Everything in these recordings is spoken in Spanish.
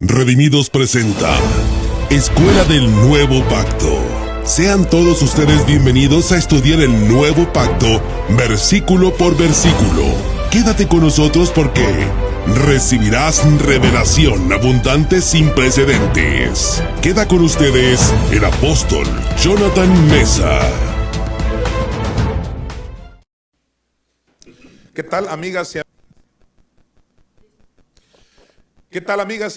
Redimidos presenta Escuela del Nuevo Pacto. Sean todos ustedes bienvenidos a estudiar el Nuevo Pacto, versículo por versículo. Quédate con nosotros porque recibirás revelación abundante sin precedentes. Queda con ustedes el apóstol Jonathan Mesa. ¿Qué tal, amigas y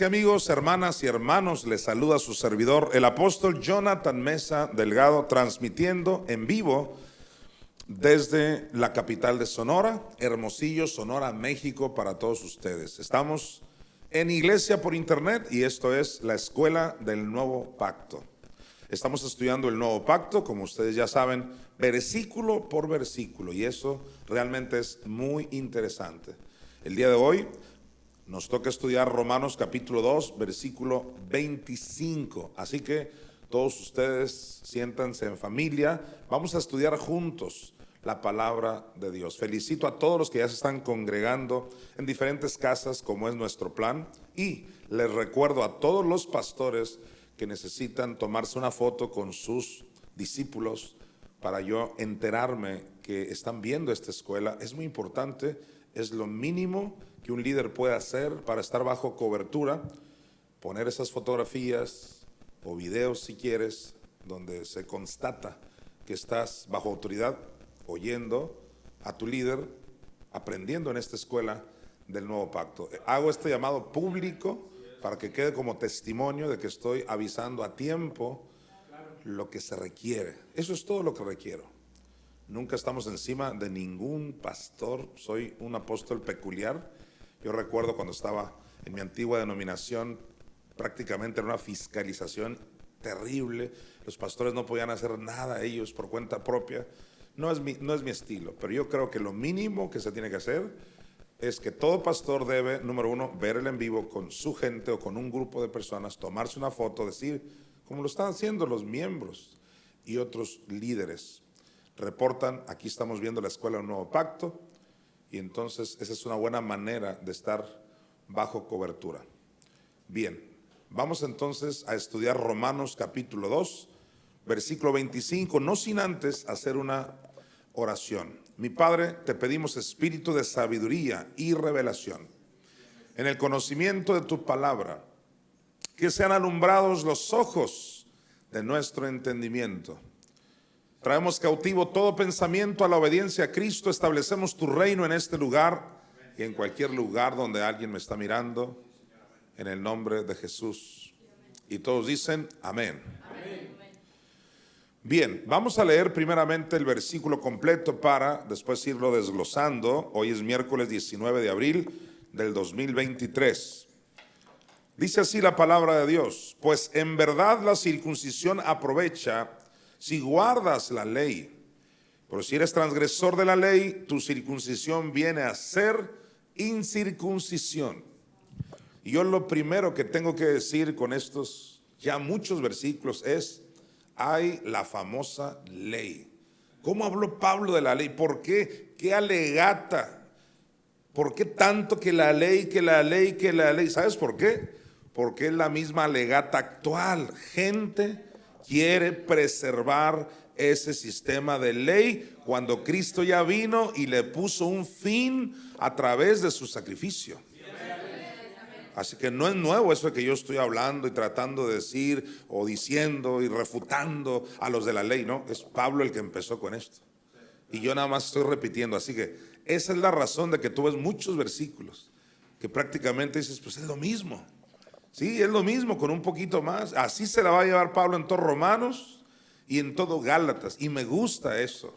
amigos, hermanas y hermanos? Les saluda su servidor, el apóstol Jonathan Mesa Delgado, transmitiendo en vivo desde la capital de Sonora, Hermosillo, Sonora, México, para todos ustedes. Estamos en iglesia por internet y esto es la Escuela del Nuevo Pacto. Estamos estudiando el Nuevo Pacto, como ustedes ya saben, versículo por versículo, y eso realmente es muy interesante. El día de hoy nos toca estudiar Romanos capítulo 2, versículo 25. Así que todos ustedes siéntanse en familia. Vamos a estudiar juntos la palabra de Dios. Felicito a todos los que ya se están congregando en diferentes casas, como es nuestro plan. Y les recuerdo a todos los pastores que necesitan tomarse una foto con sus discípulos para yo enterarme que están viendo esta escuela. Es muy importante, es lo mínimo que un líder puede hacer para estar bajo cobertura, poner esas fotografías o videos si quieres, donde se constata que estás bajo autoridad, oyendo a tu líder, aprendiendo en esta escuela del Nuevo Pacto. Hago este llamado público para que quede como testimonio de que estoy avisando a tiempo lo que se requiere. Eso es todo lo que requiero. Nunca estamos encima de ningún pastor. Soy un apóstol peculiar. Yo recuerdo cuando estaba en mi antigua denominación, prácticamente era una fiscalización terrible. Los pastores no podían hacer nada ellos por cuenta propia. No es mi estilo, pero yo creo que lo mínimo que se tiene que hacer es que todo pastor debe, número uno, ver el en vivo con su gente o con un grupo de personas, tomarse una foto, decir, como lo están haciendo los miembros y otros líderes. Reportan, aquí estamos viendo la Escuela del Nuevo Pacto, y entonces esa es una buena manera de estar bajo cobertura. Bien, vamos entonces a estudiar Romanos capítulo 2, versículo 25, no sin antes hacer una oración. Mi Padre, te pedimos espíritu de sabiduría y revelación en el conocimiento de tu palabra, que sean alumbrados los ojos de nuestro entendimiento. Traemos cautivo todo pensamiento a la obediencia a Cristo, establecemos tu reino en este lugar y en cualquier lugar donde alguien me está mirando, en el nombre de Jesús. Y todos dicen amén. Amén. Bien, vamos a leer primeramente el versículo completo para después irlo desglosando. Hoy es miércoles 19 de abril del 2023. Dice así la palabra de Dios: pues en verdad la circuncisión aprovecha si guardas la ley, pero si eres transgresor de la ley, tu circuncisión viene a ser incircuncisión. Y yo lo primero que tengo que decir con estos ya muchos versículos es: hay la famosa ley. ¿Cómo habló Pablo de la ley? ¿Por qué? ¿Qué alegata? ¿Por qué tanto que la ley, que la ley, que la ley? ¿Sabes por qué? Porque es la misma alegata actual. Gente quiere preservar ese sistema de ley cuando Cristo ya vino y le puso un fin a través de su sacrificio. Así que no es nuevo eso que yo estoy hablando y tratando de decir o diciendo y refutando a los de la ley, no, es Pablo el que empezó con esto. Y yo nada más estoy repitiendo, así que esa es la razón de que tú ves muchos versículos que prácticamente dices, pues es lo mismo. Sí, es lo mismo con un poquito más. Así se la va a llevar Pablo en todo Romanos y en todo Gálatas. Y me gusta eso.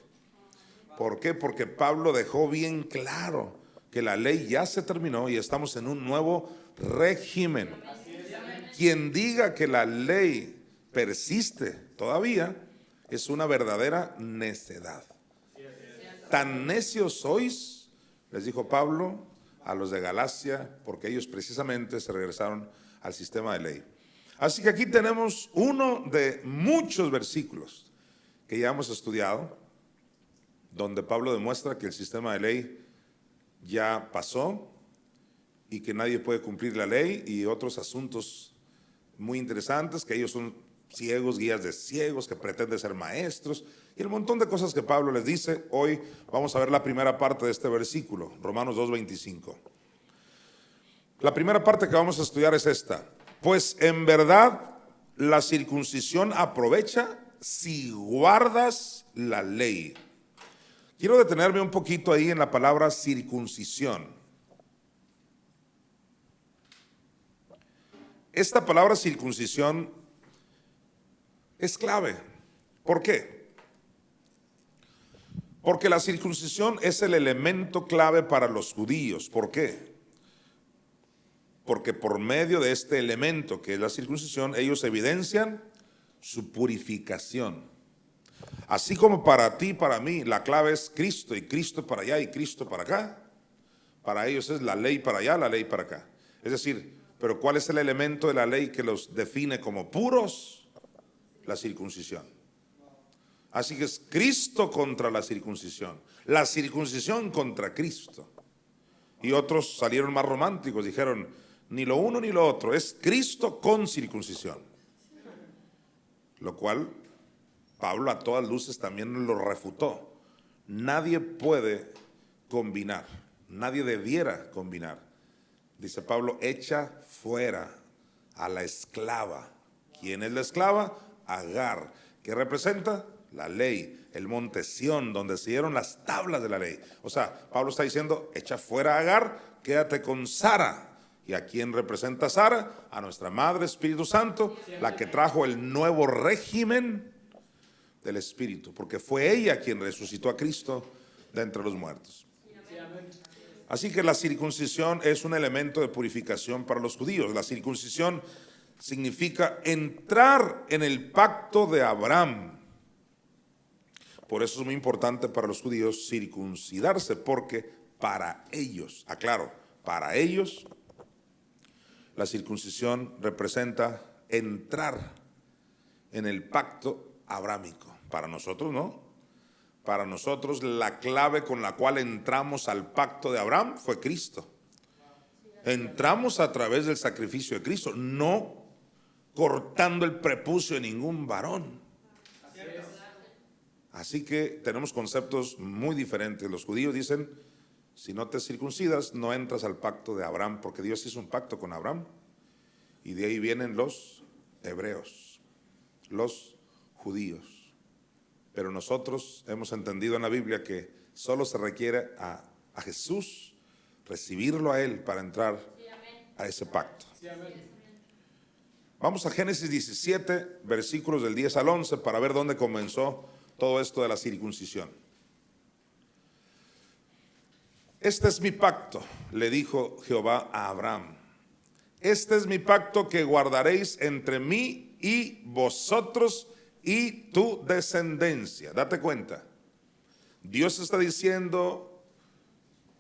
¿Por qué? Porque Pablo dejó bien claro que la ley ya se terminó y estamos en un nuevo régimen. Quien diga que la ley persiste todavía es una verdadera necedad. Tan necios sois, les dijo Pablo a los de Galacia, porque ellos precisamente se regresaron al sistema de ley. Así que aquí tenemos uno de muchos versículos que ya hemos estudiado, donde Pablo demuestra que el sistema de ley ya pasó y que nadie puede cumplir la ley, y otros asuntos muy interesantes, que ellos son ciegos, guías de ciegos, que pretenden ser maestros, y el montón de cosas que Pablo les dice. Hoy vamos a ver la primera parte de este versículo, Romanos 2:25. La primera parte que vamos a estudiar es esta: pues en verdad la circuncisión aprovecha si guardas la ley. Quiero detenerme un poquito ahí en la palabra circuncisión. Esta palabra circuncisión es clave. ¿Por qué? Porque la circuncisión es el elemento clave para los judíos. ¿Por qué? Porque por medio de este elemento que es la circuncisión, ellos evidencian su purificación. Así como para ti y para mí la clave es Cristo, y Cristo para allá y Cristo para acá, para ellos es la ley para allá, la ley para acá. Es decir, pero ¿cuál es el elemento de la ley que los define como puros? La circuncisión. Así que es Cristo contra la circuncisión contra Cristo. Y otros salieron más románticos, dijeron, ni lo uno ni lo otro, es Cristo con circuncisión. Lo cual Pablo a todas luces también lo refutó. Nadie puede combinar, nadie debiera combinar. Dice Pablo, echa fuera a la esclava. ¿Quién es la esclava? Agar. ¿Qué representa? La ley, el monte Sión, donde se dieron las tablas de la ley. O sea, Pablo está diciendo, echa fuera a Agar, quédate con Sara. ¿Y a quién representa Sara? A nuestra Madre Espíritu Santo, la que trajo el nuevo régimen del Espíritu, porque fue ella quien resucitó a Cristo de entre los muertos. Así que la circuncisión es un elemento de purificación para los judíos. La circuncisión significa entrar en el pacto de Abraham. Por eso es muy importante para los judíos circuncidarse, porque para ellos, aclaro, para ellos la circuncisión representa entrar en el pacto abrámico. Para nosotros no. Para nosotros la clave con la cual entramos al pacto de Abraham fue Cristo. Entramos a través del sacrificio de Cristo, no cortando el prepucio de ningún varón. Así que tenemos conceptos muy diferentes. Los judíos dicen, si no te circuncidas, no entras al pacto de Abraham, porque Dios hizo un pacto con Abraham. Y de ahí vienen los hebreos, los judíos. Pero nosotros hemos entendido en la Biblia que solo se requiere a Jesús, recibirlo a Él para entrar a ese pacto. Vamos a Génesis 17, versículos del 10 al 11, para ver dónde comenzó todo esto de la circuncisión. Este es mi pacto, le dijo Jehová a Abraham. Este es mi pacto que guardaréis entre mí y vosotros y tu descendencia. Date cuenta, Dios está diciendo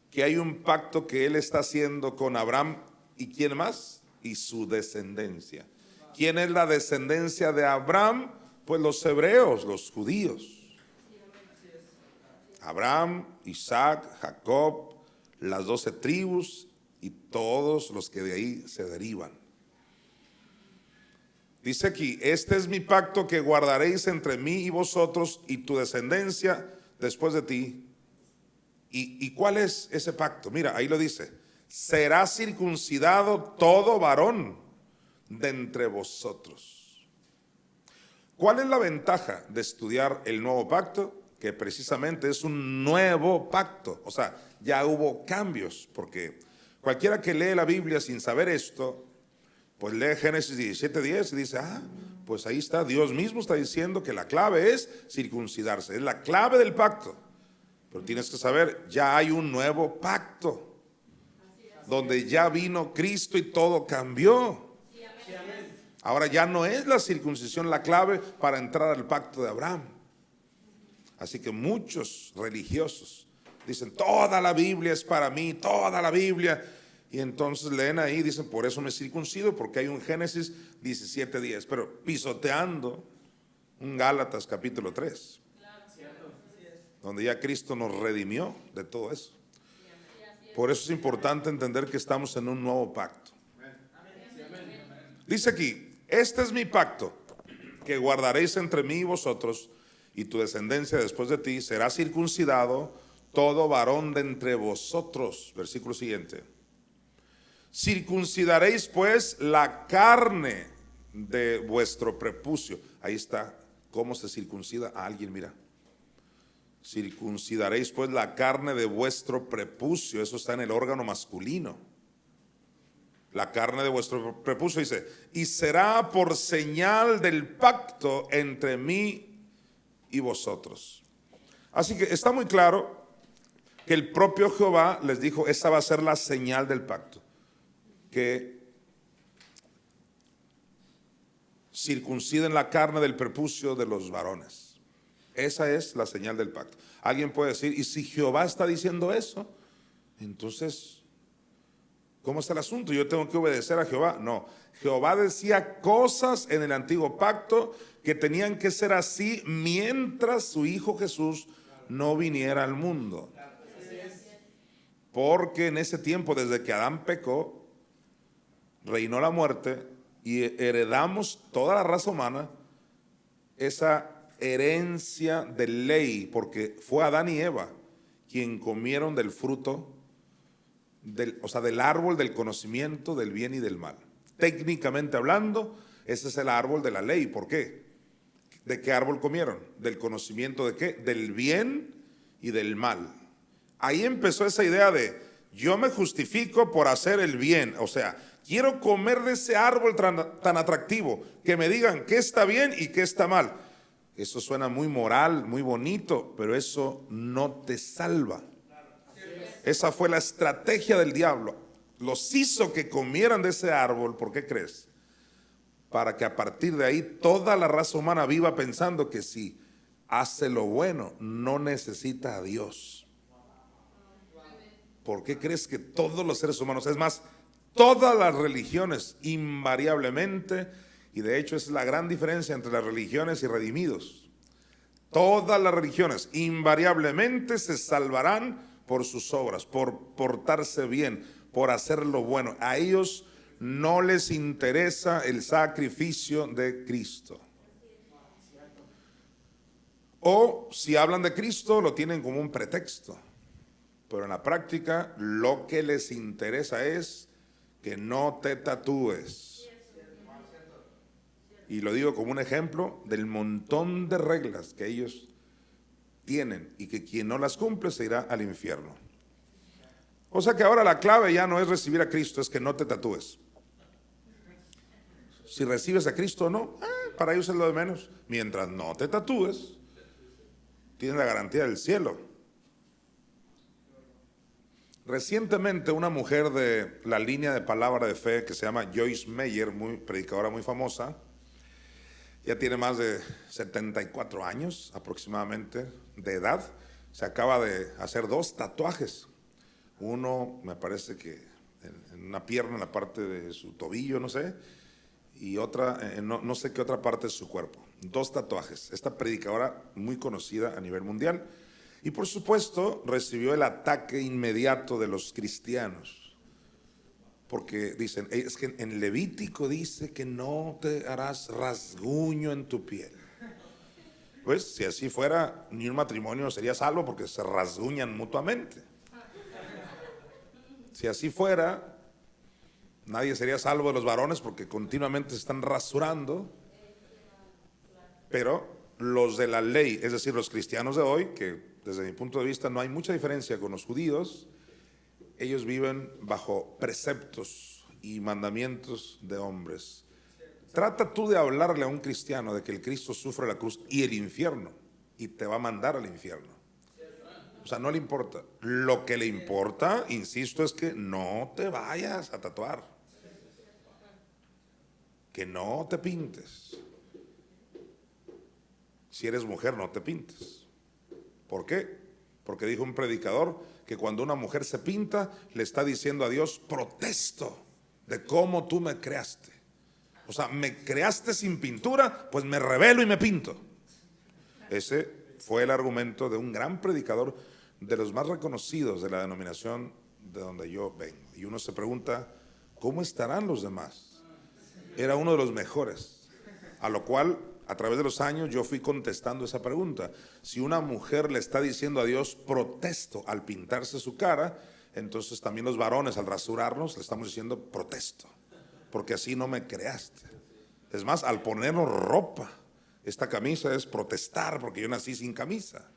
que hay un pacto que Él está haciendo con Abraham. ¿Y quién más? Y su descendencia. ¿Quién es la descendencia de Abraham? Pues los hebreos, los judíos. Abraham, Isaac, Jacob, las 12 tribus y todos los que de ahí se derivan. Dice aquí, este es mi pacto que guardaréis entre mí y vosotros y tu descendencia después de ti. ¿Y cuál es ese pacto? Mira, ahí lo dice, será circuncidado todo varón de entre vosotros. ¿Cuál es la ventaja de estudiar el nuevo pacto? Que precisamente es un nuevo pacto. O sea, ya hubo cambios, porque cualquiera que lee la Biblia sin saber esto, pues lee Génesis 17:10 y dice, pues ahí está, Dios mismo está diciendo que la clave es circuncidarse, es la clave del pacto. Pero tienes que saber, ya hay un nuevo pacto, donde ya vino Cristo y todo cambió. Ahora ya no es la circuncisión la clave para entrar al pacto de Abraham. Así que muchos religiosos dicen, toda la Biblia es para mí, toda la Biblia. Y entonces leen ahí, dicen, por eso me circuncido, porque hay un Génesis 17:10, pero pisoteando un Gálatas capítulo 3, donde ya Cristo nos redimió de todo eso. Por eso es importante entender que estamos en un nuevo pacto. Dice aquí, este es mi pacto, que guardaréis entre mí y vosotros, y tu descendencia después de ti será circuncidado todo varón de entre vosotros. Versículo siguiente. Circuncidaréis pues la carne de vuestro prepucio. Ahí está cómo se circuncida a alguien, mira. Circuncidaréis pues la carne de vuestro prepucio. Eso está en el órgano masculino. La carne de vuestro prepucio, dice, y será por señal del pacto entre mí y vosotros. Así que está muy claro que el propio Jehová les dijo, esa va a ser la señal del pacto, que circunciden la carne del prepucio de los varones. Esa es la señal del pacto. Alguien puede decir, y si Jehová está diciendo eso, entonces, ¿cómo está el asunto? ¿Yo tengo que obedecer a Jehová? No, Jehová decía cosas en el antiguo pacto que tenían que ser así mientras su Hijo Jesús no viniera al mundo. Porque en ese tiempo, desde que Adán pecó, reinó la muerte y heredamos toda la raza humana esa herencia de ley, porque fue Adán y Eva quien comieron del fruto del árbol del conocimiento del bien y del mal. Técnicamente hablando, ese es el árbol de la ley. ¿Por qué? ¿De qué árbol comieron? Del conocimiento de qué? Del bien y del mal. Ahí empezó esa idea de yo me justifico por hacer el bien. O sea, quiero comer de ese árbol tan atractivo, que me digan qué está bien y qué está mal. Eso suena muy moral, muy bonito, pero eso no te salva. Esa fue la estrategia del diablo. Los hizo que comieran de ese árbol. ¿Por qué crees? Para que a partir de ahí toda la raza humana viva pensando que si hace lo bueno, no necesita a Dios. ¿Por qué crees que todos los seres humanos, es más, todas las religiones invariablemente, y de hecho es la gran diferencia entre las religiones y redimidos, todas las religiones invariablemente se salvarán por sus obras, por portarse bien, por hacer lo bueno? A ellos no les interesa el sacrificio de Cristo. O si hablan de Cristo, lo tienen como un pretexto. Pero en la práctica, lo que les interesa es que no te tatúes. Y lo digo como un ejemplo del montón de reglas que ellos tienen y que quien no las cumple se irá al infierno. O sea que ahora la clave ya no es recibir a Cristo, es que no te tatúes. Si recibes a Cristo o no, para ellos es lo de menos. Mientras no te tatúes, tienes la garantía del cielo. Recientemente una mujer de la línea de palabra de fe que se llama Joyce Meyer, predicadora muy famosa, ya tiene más de 74 años aproximadamente de edad, se acaba de hacer 2 tatuajes. Uno me parece que en una pierna, en la parte de su tobillo, no sé, y otra, no sé qué otra parte de su cuerpo. 2 tatuajes. Esta predicadora muy conocida a nivel mundial. Y por supuesto recibió el ataque inmediato de los cristianos, porque dicen, es que en Levítico dice que no te harás rasguño en tu piel. Pues si así fuera, ni un matrimonio sería salvo porque se rasguñan mutuamente. Si así fuera, nadie sería salvo de los varones porque continuamente se están rasurando. Pero los de la ley, es decir, los cristianos de hoy, que desde mi punto de vista no hay mucha diferencia con los judíos, ellos viven bajo preceptos y mandamientos de hombres. Trata tú de hablarle a un cristiano de que el Cristo sufre la cruz y el infierno, y te va a mandar al infierno. O sea, no le importa. Lo que le importa, insisto, es que no te vayas a tatuar, que no te pintes. Si eres mujer, no te pintes. ¿Por qué? Porque dijo un predicador que cuando una mujer se pinta, le está diciendo a Dios, protesto de cómo tú me creaste. O sea, me creaste sin pintura, pues me rebelo y me pinto. Ese fue el argumento de un gran predicador, de los más reconocidos de la denominación de donde yo vengo. Y uno se pregunta, ¿cómo estarán los demás? Era uno de los mejores, a lo cual a través de los años yo fui contestando esa pregunta. Si una mujer le está diciendo a Dios protesto al pintarse su cara, entonces también los varones al rasurarnos le estamos diciendo protesto, porque así no me creaste. Es más, al ponernos ropa, esta camisa es protestar porque yo nací sin camisa.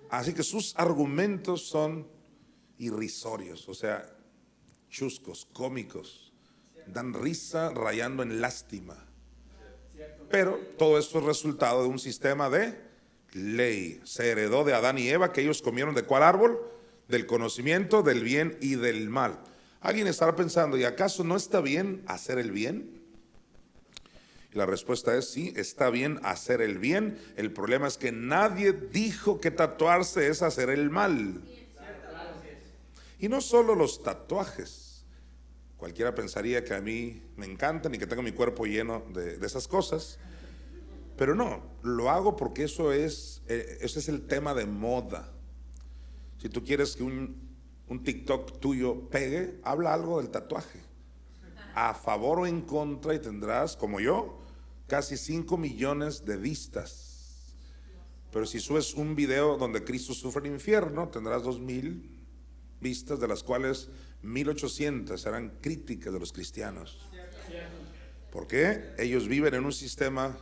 Así que sus argumentos son irrisorios, o sea, chuscos, cómicos, dan risa rayando en lástima. Pero todo esto es resultado de un sistema de ley. Se heredó de Adán y Eva, que ellos comieron ¿de cuál árbol? Del conocimiento del bien y del mal. Alguien estará pensando, ¿y acaso no está bien hacer el bien? Y la respuesta es sí, está bien hacer el bien. El problema es que nadie dijo que tatuarse es hacer el mal. Y no solo los tatuajes. Cualquiera pensaría que a mí me encantan y que tengo mi cuerpo lleno de esas cosas. Pero no, lo hago porque ese es el tema de moda. Si tú quieres que un TikTok tuyo pegue, habla algo del tatuaje. A favor o en contra, y tendrás, como yo, casi 5 millones de vistas. Pero si subes un video donde Cristo sufre el infierno, tendrás 2,000 vistas, de las cuales 1,800 serán críticas de los cristianos. ¿Por qué? Ellos viven en un sistema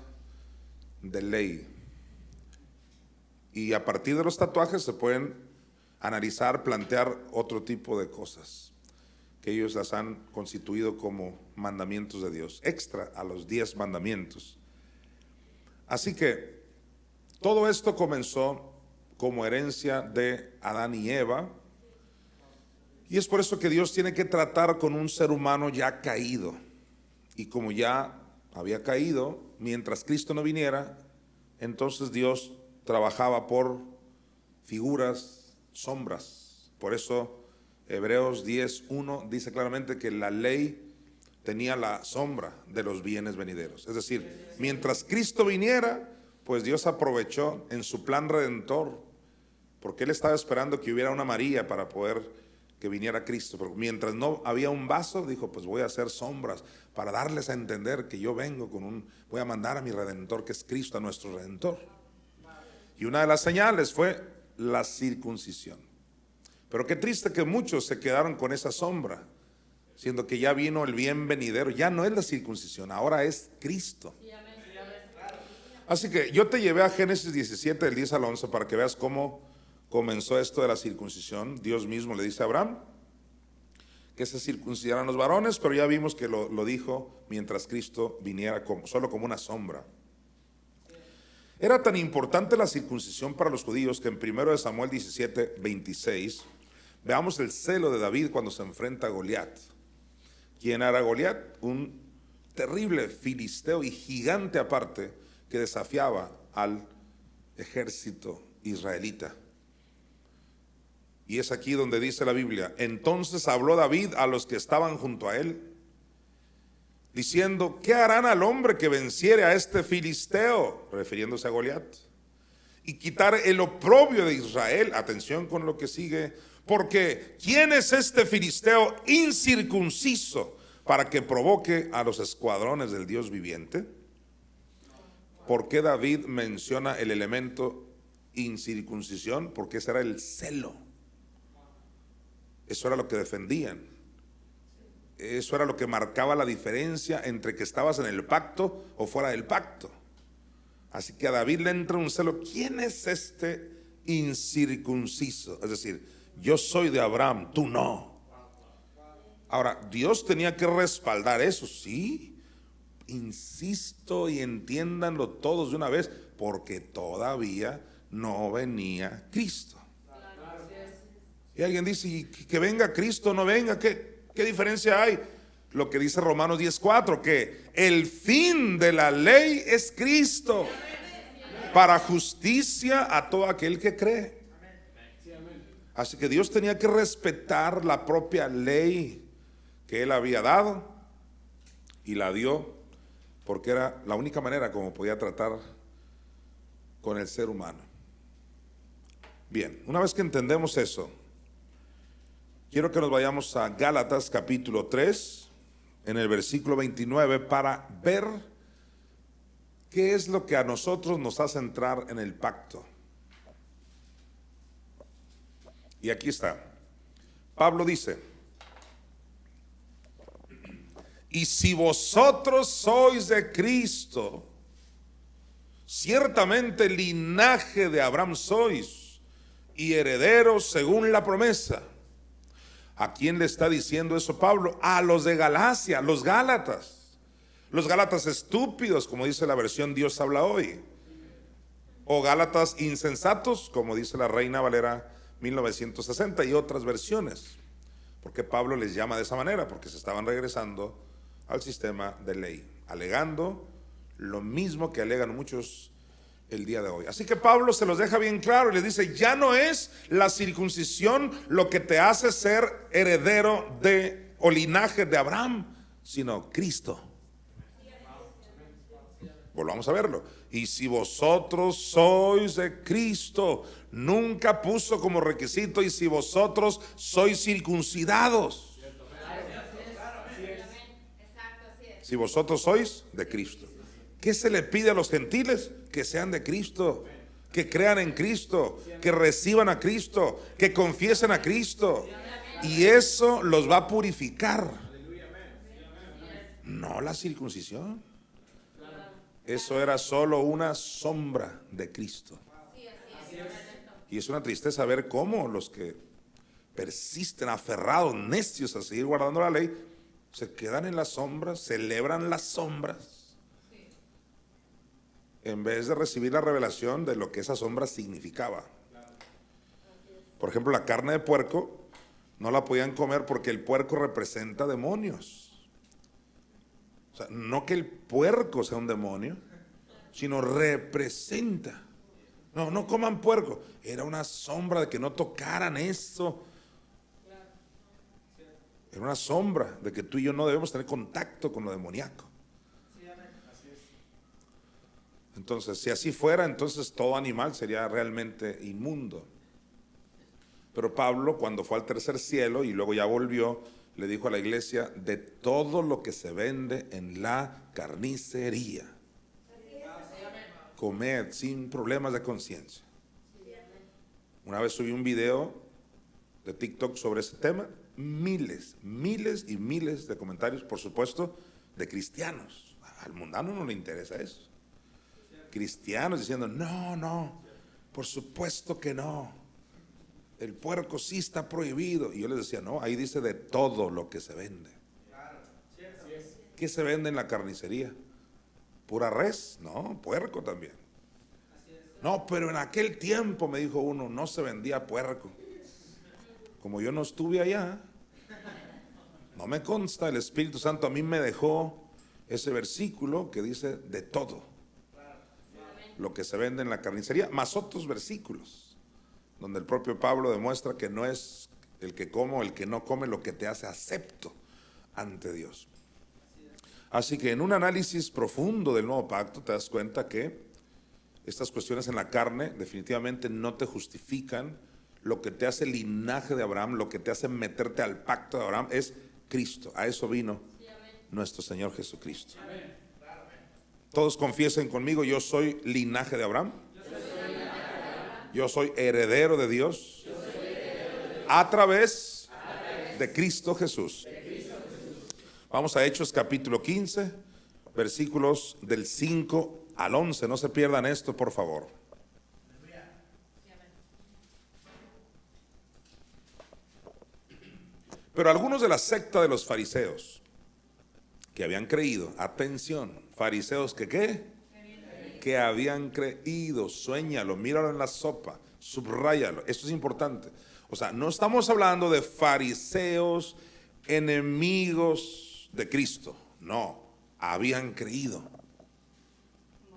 de ley. Y a partir de los tatuajes se pueden analizar, plantear otro tipo de cosas que ellos las han constituido como mandamientos de Dios, extra a los 10 mandamientos. Así que todo esto comenzó como herencia de Adán y Eva. Y es por eso que Dios tiene que tratar con un ser humano ya caído. Y como ya había caído, mientras Cristo no viniera, entonces Dios trabajaba por figuras, sombras. Por eso Hebreos 10:1 dice claramente que la ley tenía la sombra de los bienes venideros. Es decir, mientras Cristo viniera, pues Dios aprovechó en su plan redentor, porque Él estaba esperando que hubiera una María para poder que viniera Cristo. Pero mientras no había un vaso, dijo, pues voy a hacer sombras para darles a entender que yo vengo voy a mandar a mi Redentor, que es Cristo, a nuestro Redentor. Y una de las señales fue la circuncisión. Pero qué triste que muchos se quedaron con esa sombra, siendo que ya vino el bien venidero. Ya no es la circuncisión, ahora es Cristo. Así que yo te llevé a Génesis 17, del 10 al 11, para que veas cómo comenzó esto de la circuncisión. Dios mismo le dice a Abraham que se circuncidaran los varones, pero ya vimos que lo dijo mientras Cristo viniera solo como una sombra. Era tan importante la circuncisión para los judíos que en 1 Samuel 17:26 veamos el celo de David cuando se enfrenta a Goliat. ¿Quién era Goliat? Un terrible filisteo y gigante aparte que desafiaba al ejército israelita. Y es aquí donde dice la Biblia: entonces habló David a los que estaban junto a él, diciendo, ¿qué harán al hombre que venciere a este filisteo? Refiriéndose a Goliat. Y quitar el oprobio de Israel. Atención con lo que sigue. Porque ¿quién es este filisteo incircunciso para que provoque a los escuadrones del Dios viviente? ¿Por qué David menciona el elemento incircuncisión? Porque ese era el celo. Eso era lo que defendían. Eso era lo que marcaba la diferencia entre que estabas en el pacto o fuera del pacto. Así que a David le entra un celo. ¿Quién es este incircunciso? Es decir, yo soy de Abraham, tú no. Ahora, Dios tenía que respaldar eso, sí. Insisto y entiéndanlo todos de una vez, porque todavía no venía Cristo. Y alguien dice, ¿y que venga Cristo, no venga? ¿Qué diferencia hay? Lo que dice Romanos 10:4, que el fin de la ley es Cristo, para justicia a todo aquel que cree. Así que Dios tenía que respetar la propia ley que Él había dado, y la dio porque era la única manera como podía tratar con el ser humano. Bien, una vez que entendemos eso, Quiero que nos vayamos a Gálatas capítulo 3, en el versículo 29, para ver qué es lo que a nosotros nos hace entrar en el pacto. Y aquí está. Pablo dice: y si vosotros sois de Cristo, ciertamente linaje de Abraham sois, y herederos según la promesa. ¿A quién le está diciendo eso Pablo? A los de Galacia, los Gálatas. Los Gálatas estúpidos, como dice la versión Dios habla hoy. O Gálatas insensatos, como dice la Reina Valera 1960 y otras versiones. Porque Pablo les llama de esa manera, porque se estaban regresando al sistema de ley, alegando lo mismo que alegan muchos el día de hoy. Así que Pablo se los deja bien claro y les dice: ya no es la circuncisión lo que te hace ser heredero de o linaje de Abraham, sino Cristo. Volvamos a verlo. Y si vosotros sois de Cristo, nunca puso como requisito: y si vosotros sois circuncidados. Si vosotros sois de Cristo. ¿Qué se le pide a los gentiles? Que sean de Cristo, que crean en Cristo, que reciban a Cristo, que confiesen a Cristo. Y eso los va a purificar. No la circuncisión. Eso era solo una sombra de Cristo. Y es una tristeza ver cómo los que persisten aferrados, necios a seguir guardando la ley, se quedan en las sombras, celebran las sombras, en vez de recibir la revelación de lo que esa sombra significaba. Por ejemplo, la carne de puerco no la podían comer porque el puerco representa demonios. O sea, no que el puerco sea un demonio, sino representa. No, no coman puerco. Era una sombra de que no tocaran eso. Era una sombra de que tú y yo no debemos tener contacto con lo demoníaco. Entonces, si así fuera, entonces todo animal sería realmente inmundo. Pero Pablo, cuando fue al tercer cielo y luego ya volvió, le dijo a la iglesia: de todo lo que se vende en la carnicería, comed sin problemas de conciencia. Una vez subí un video de TikTok sobre ese tema, miles y miles de comentarios, por supuesto, de cristianos. Al mundano no le interesa eso. Cristianos diciendo: no, por supuesto que no, el puerco sí está prohibido. Y yo les decía: no, ahí dice de todo lo que se vende. ¿Qué se vende en la carnicería? ¿Pura res? No, puerco también. No, pero en aquel tiempo, me dijo uno, no se vendía puerco. Como yo no estuve allá, no me consta. El Espíritu Santo a mí me dejó ese versículo que dice de todo lo que se vende en la carnicería, más otros versículos donde el propio Pablo demuestra que no es el que come o el que no come lo que te hace acepto ante Dios. Así que en un análisis profundo del nuevo pacto te das cuenta que estas cuestiones en la carne definitivamente no te justifican. Lo que te hace linaje de Abraham, lo que te hace meterte al pacto de Abraham es Cristo. A eso vino nuestro Señor Jesucristo. Todos confiesen conmigo: yo soy linaje de Abraham. Yo soy heredero de Dios a través de Cristo Jesús. Vamos a Hechos capítulo 15, versículos del 5 al 11. No se pierdan esto, por favor. Pero algunos de la secta de los fariseos que habían creído, atención, fariseos que ¿qué? Que habían creído, suéñalo, míralo en la sopa, subráyalo, esto es importante. O sea, no estamos hablando de fariseos enemigos de Cristo, no, habían creído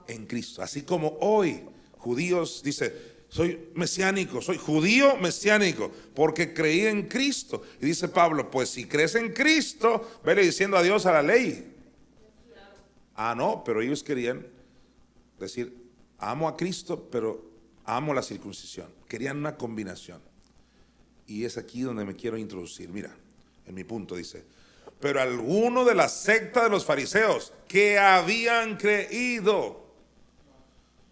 en Cristo. Así como hoy judíos dice: soy mesiánico, soy judío mesiánico, porque creí en Cristo. Y dice Pablo: pues si crees en Cristo, vele diciendo adiós a la ley. Ah, no, pero ellos querían decir: amo a Cristo, pero amo la circuncisión. Querían una combinación. Y es aquí donde me quiero introducir. Mira, en mi punto dice: pero algunos de la secta de los fariseos que habían creído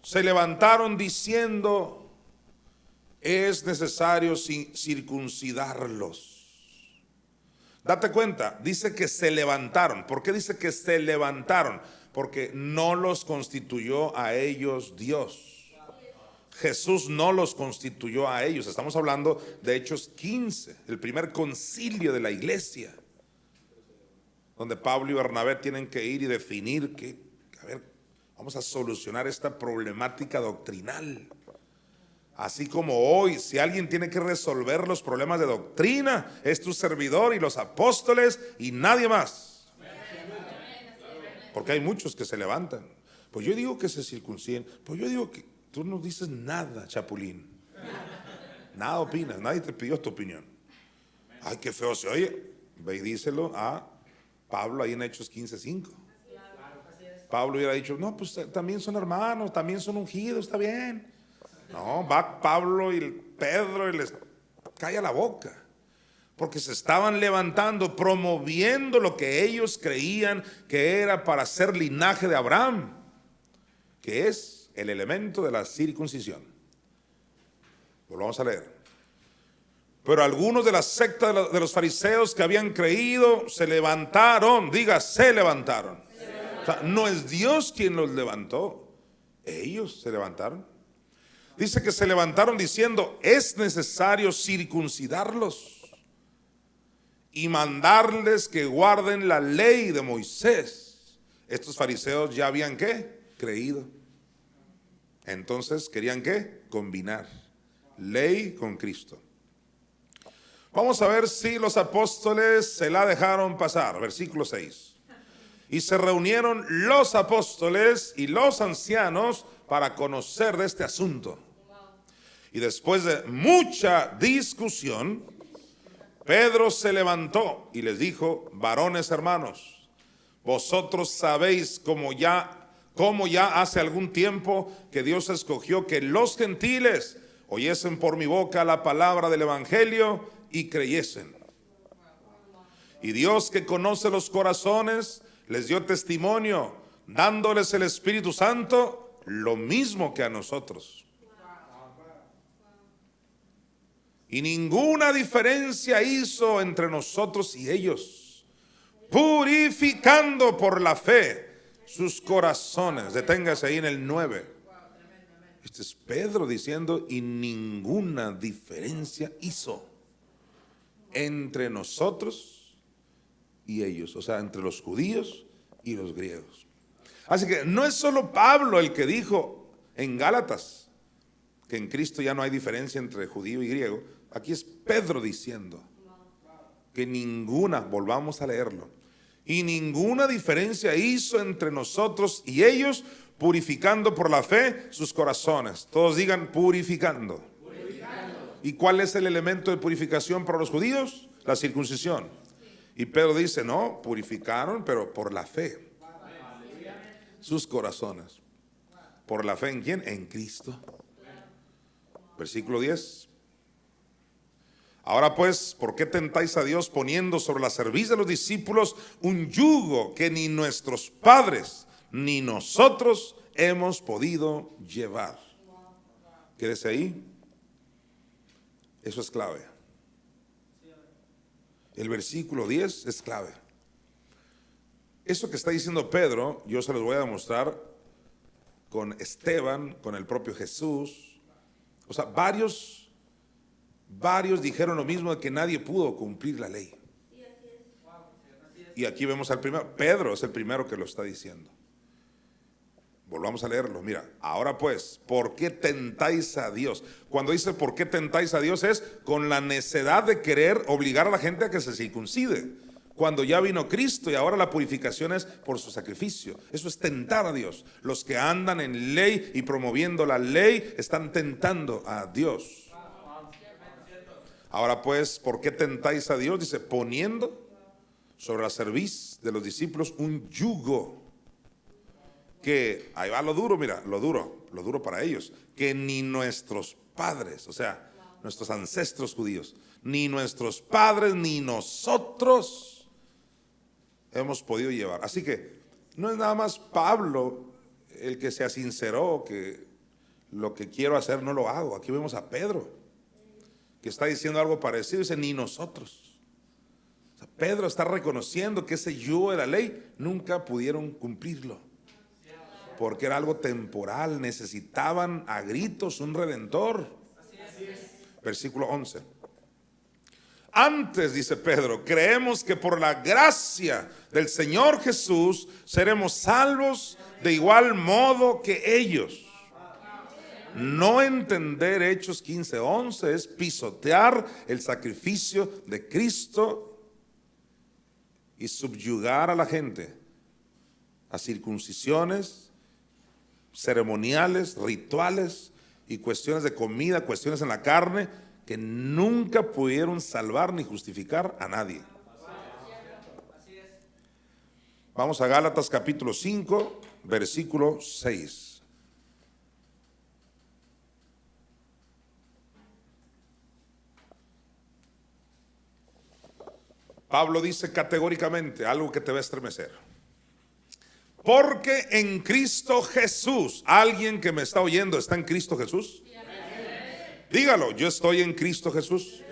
se levantaron diciendo: es necesario circuncidarlos. Date cuenta, dice que se levantaron. ¿Por qué dice que se levantaron? Porque no los constituyó a ellos Dios. Jesús no los constituyó a ellos. Estamos hablando de Hechos 15, el primer concilio de la iglesia, donde Pablo y Bernabé tienen que ir y definir que, a ver, vamos a solucionar esta problemática doctrinal. Así como hoy, si alguien tiene que resolver los problemas de doctrina, es tu servidor y los apóstoles y nadie más. Porque hay muchos que se levantan. Pues yo digo que se circunciden. Pues yo digo que tú no dices nada, chapulín. Nada opinas, nadie te pidió tu opinión. Ay, qué feo se oye. Ve y díselo a Pablo ahí en Hechos 15:5. Pablo hubiera dicho: no, pues también son hermanos, también son ungidos, está bien. No, va Pablo y Pedro y les calla la boca, porque se estaban levantando, promoviendo lo que ellos creían que era para ser linaje de Abraham, que es el elemento de la circuncisión. Volvamos a leer. Pero algunos de la secta de los fariseos que habían creído se levantaron. Diga, se levantaron. O sea, no es Dios quien los levantó, ellos se levantaron. Dice que se levantaron diciendo: es necesario circuncidarlos y mandarles que guarden la ley de Moisés. Estos fariseos ya habían ¿qué? Creído. Entonces querían ¿qué? Combinar ley con Cristo. Vamos a ver si los apóstoles se la dejaron pasar. Versículo 6. Y se reunieron los apóstoles y los ancianos para conocer de este asunto. Y después de mucha discusión, Pedro se levantó y les dijo: varones hermanos, vosotros sabéis cómo ya hace algún tiempo que Dios escogió que los gentiles oyesen por mi boca la palabra del evangelio y creyesen. Y Dios, que conoce los corazones, les dio testimonio, dándoles el Espíritu Santo, lo mismo que a nosotros. Y ninguna diferencia hizo entre nosotros y ellos, purificando por la fe sus corazones. Deténgase ahí en el 9. Este es Pedro diciendo: y ninguna diferencia hizo entre nosotros y ellos, o sea, entre los judíos y los griegos. Así que no es solo Pablo el que dijo en Gálatas que en Cristo ya no hay diferencia entre judío y griego. Aquí es Pedro diciendo que ninguna, volvamos a leerlo, y ninguna diferencia hizo entre nosotros y ellos, purificando por la fe sus corazones. Todos digan: purificando. ¿Y cuál es el elemento de purificación para los judíos? La circuncisión. Y Pedro dice: no, purificaron, pero por la fe sus corazones. ¿Por la fe en quién? En Cristo. Versículo 10. Ahora pues, ¿por qué tentáis a Dios poniendo sobre la cerviz de los discípulos un yugo que ni nuestros padres ni nosotros hemos podido llevar? Quédese ahí. Eso es clave. El versículo 10 es clave. Eso que está diciendo Pedro, yo se los voy a demostrar con Esteban, con el propio Jesús. O sea, varios dijeron lo mismo, de que nadie pudo cumplir la ley. Y aquí vemos al primero. Pedro es el primero que lo está diciendo. Volvamos a leerlo. Mira, ahora pues, ¿por qué tentáis a Dios? Cuando dice ¿por qué tentáis a Dios? Es con la necedad de querer obligar a la gente a que se circuncide, cuando ya vino Cristo y ahora la purificación es por su sacrificio. Eso es tentar a Dios. Los que andan en ley y promoviendo la ley están tentando a Dios. Ahora pues, ¿por qué tentáis a Dios? Dice: poniendo sobre la cerviz de los discípulos un yugo que, ahí va lo duro, mira, lo duro para ellos, que ni nuestros padres, o sea, nuestros ancestros judíos, ni nuestros padres, ni nosotros hemos podido llevar. Así que no es nada más Pablo el que se asinceró que lo que quiero hacer no lo hago. Aquí vemos a Pedro que está diciendo algo parecido, dice ni nosotros. O sea, Pedro está reconociendo que ese yugo de la ley nunca pudieron cumplirlo, porque era algo temporal, necesitaban a gritos un redentor. Versículo 11. Antes, dice Pedro, creemos que por la gracia del Señor Jesús seremos salvos de igual modo que ellos. No entender Hechos 15:11 es pisotear el sacrificio de Cristo y subyugar a la gente a circuncisiones, ceremoniales, rituales y cuestiones de comida, cuestiones en la carne que nunca pudieron salvar ni justificar a nadie. Vamos a Gálatas capítulo 5, versículo 6. Pablo dice categóricamente algo que te va a estremecer. Porque en Cristo Jesús, alguien que me está oyendo, ¿está en Cristo Jesús? Dígalo, yo estoy en Cristo Jesús.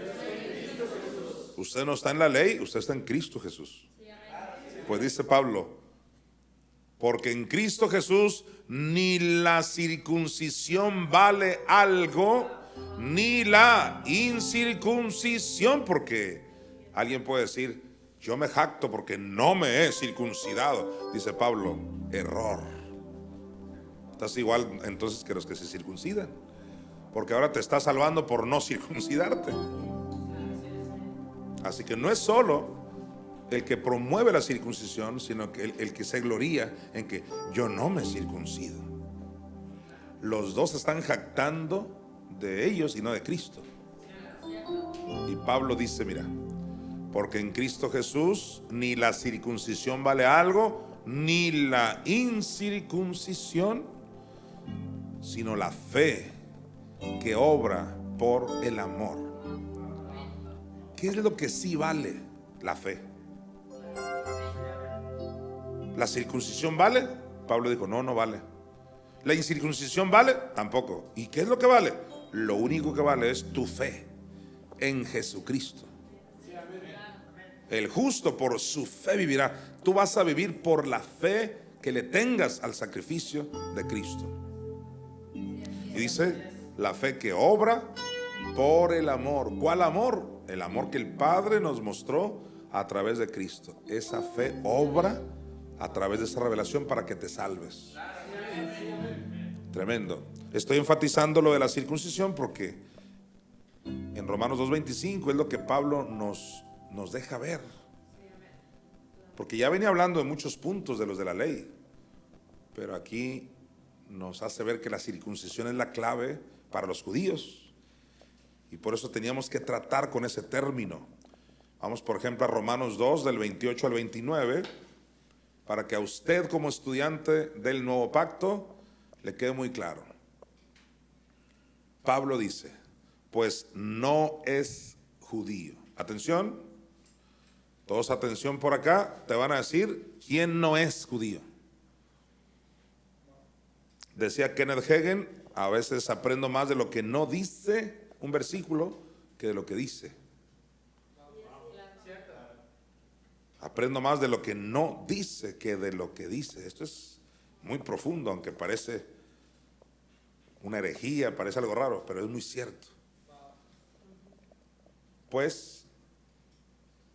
Usted no está en la ley, usted está en Cristo Jesús. Pues dice Pablo, porque en Cristo Jesús ni la circuncisión vale algo, ni la incircuncisión, porque alguien puede decir, yo me jacto porque no me he circuncidado. Dice Pablo, error. Estás igual entonces que los que se circuncidan, porque ahora te está salvando por no circuncidarte. Así que no es solo el que promueve la circuncisión, sino que el que se gloría en que yo no me circuncido. Los dos están jactando de ellos y no de Cristo. Y Pablo dice, mira, porque en Cristo Jesús ni la circuncisión vale algo, ni la incircuncisión, sino la fe que obra por el amor. ¿Qué es lo que sí vale? La fe. ¿La circuncisión vale? Pablo dijo, no, no vale. ¿La incircuncisión vale? Tampoco. ¿Y qué es lo que vale? Lo único que vale es tu fe en Jesucristo. El justo por su fe vivirá. Tú vas a vivir por la fe que le tengas al sacrificio de Cristo. Y dice, la fe que obra por el amor. ¿Cuál amor? El amor que el Padre nos mostró a través de Cristo. Esa fe obra a través de esa revelación para que te salves. Tremendo. Estoy enfatizando lo de la circuncisión porque en Romanos 2:25 es lo que Pablo nos deja ver, porque ya venía hablando de muchos puntos de los de la ley, pero aquí nos hace ver que la circuncisión es la clave para los judíos, y por eso teníamos que tratar con ese término. Vamos por ejemplo a Romanos 2 del 28 al 29, para que a usted como estudiante del nuevo pacto le quede muy claro. Pablo dice, pues no es judío. Atención, todos atención por acá, te van a decir quién no es judío. Decía Kenneth Hagin, a veces aprendo más de lo que no dice un versículo que de lo que dice. Aprendo más de lo que no dice que de lo que dice. Esto es muy profundo, aunque parece una herejía, parece algo raro, pero es muy cierto. Pues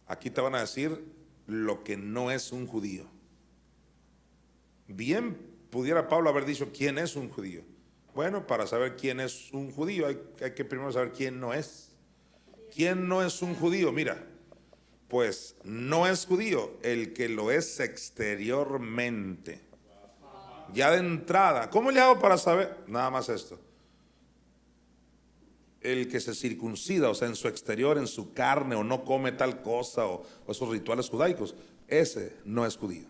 aquí te van a decir lo que no es un judío. Bien pudiera Pablo haber dicho quién es un judío. Bueno, para saber quién es un judío hay que primero saber quién no es. ¿Quién no es un judío? Mira, pues no es judío el que lo es exteriormente. Ya de entrada, ¿cómo le hago para saber? Nada más esto. El que se circuncida, o sea, en su exterior, en su carne, o no come tal cosa, o esos rituales judaicos, ese no es judío.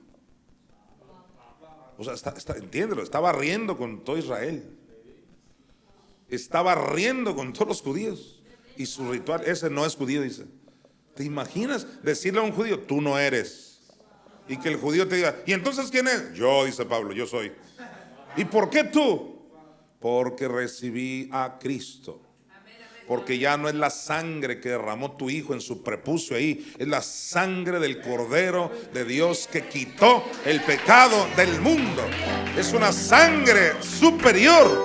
O sea, entiéndelo, estaba riendo con todo Israel. Estaba riendo con todos los judíos. Y su ritual, ese no es judío, dice. ¿Te imaginas decirle a un judío, tú no eres? Y que el judío te diga, ¿y entonces quién es? Yo, dice Pablo, yo soy. ¿Y por qué tú? Porque recibí a Cristo. Porque ya no es la sangre que derramó tu hijo en su prepucio ahí, es la sangre del Cordero de Dios que quitó el pecado del mundo. Es una sangre superior.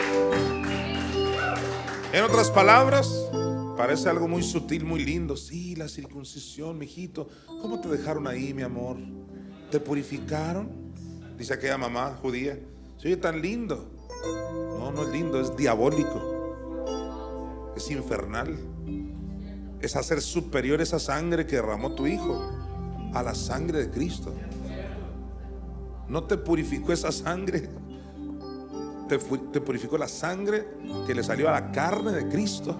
En otras palabras, parece algo muy sutil, muy lindo. Sí, la circuncisión, mijito. ¿Cómo te dejaron ahí, mi amor? ¿Te purificaron? Dice aquella mamá judía. Se oye tan lindo. No, no es lindo, es diabólico. Es infernal. Es hacer superior esa sangre que derramó tu hijo a la sangre de Cristo. No te purificó esa sangre, te purificó la sangre que le salió a la carne de Cristo.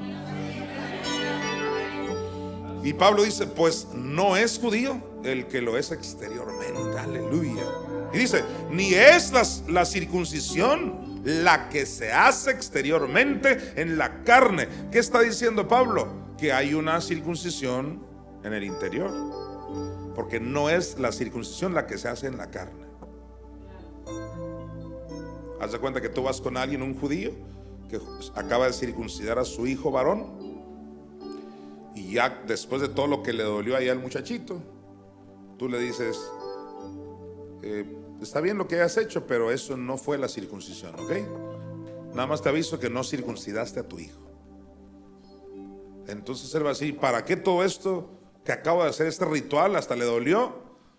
Y Pablo dice, pues no es judío el que lo es exteriormente. Aleluya. Y dice, ni es la circuncisión la que se hace exteriormente en la carne. ¿Qué está diciendo Pablo? Que hay una circuncisión en el interior. Porque no es la circuncisión la que se hace en la carne. Haz de cuenta que tú vas con alguien, un judío, que acaba de circuncidar a su hijo varón. Y ya después de todo lo que le dolió ahí al muchachito, tú le dices, está bien lo que hayas hecho, pero eso no fue la circuncisión, ¿ok? Nada más te aviso que no circuncidaste a tu hijo. Entonces él va a decir, ¿para qué todo esto que acabo de hacer, este ritual, hasta le dolió?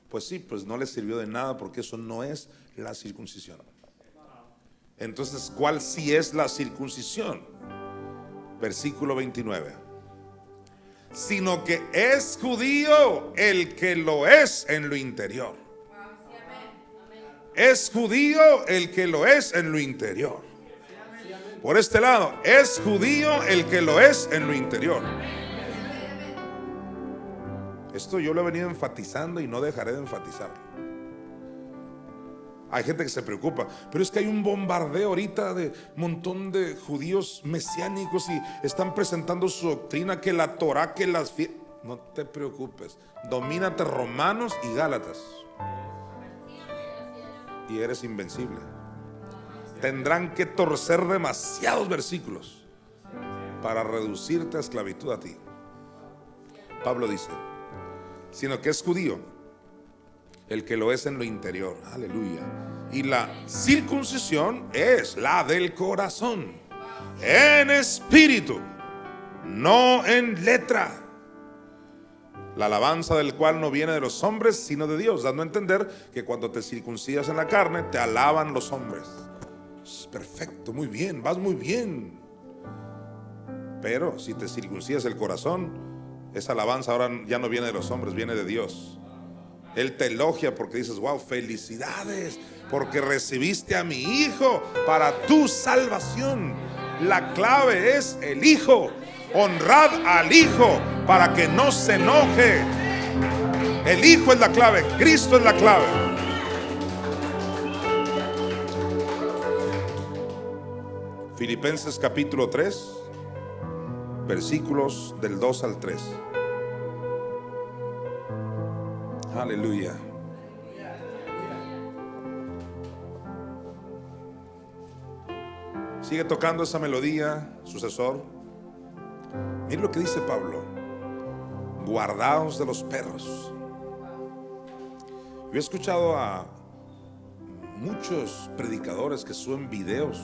Pues sí, pues no le sirvió de nada, porque eso no es la circuncisión. Entonces, ¿cuál sí es la circuncisión? Versículo 29. Sino que es judío el que lo es en lo interior. Es judío el que lo es en lo interior. Por este lado, es judío el que lo es en lo interior. Esto yo lo he venido enfatizando y no dejaré de enfatizarlo. Hay gente que se preocupa, pero es que hay un bombardeo ahorita de un montón de judíos mesiánicos y están presentando su doctrina, que la Torah, que las fiestas. No te preocupes, domínate Romanos y Gálatas y eres invencible. Tendrán que torcer demasiados versículos para reducirte a esclavitud a ti. Pablo dice, sino que es judío el que lo es en lo interior. Aleluya. Y la circuncisión es la del corazón, en espíritu, no en letra. La alabanza del cual no viene de los hombres, sino de Dios, dando a entender que cuando te circuncidas en la carne, te alaban los hombres. Perfecto, muy bien, vas muy bien. Pero si te circuncidas el corazón, esa alabanza ahora ya no viene de los hombres, viene de Dios. Él te elogia porque dices, wow, felicidades, porque recibiste a mi hijo para tu salvación. La clave es el hijo. Honrad al hijo para que no se enoje. El hijo es la clave, Cristo es la clave. Filipenses capítulo 3, versículos del 2 al 3. Aleluya. Sigue tocando esa melodía, sucesor. Mira lo que dice Pablo: guardaos de los perros. Yo he escuchado a muchos predicadores que suben videos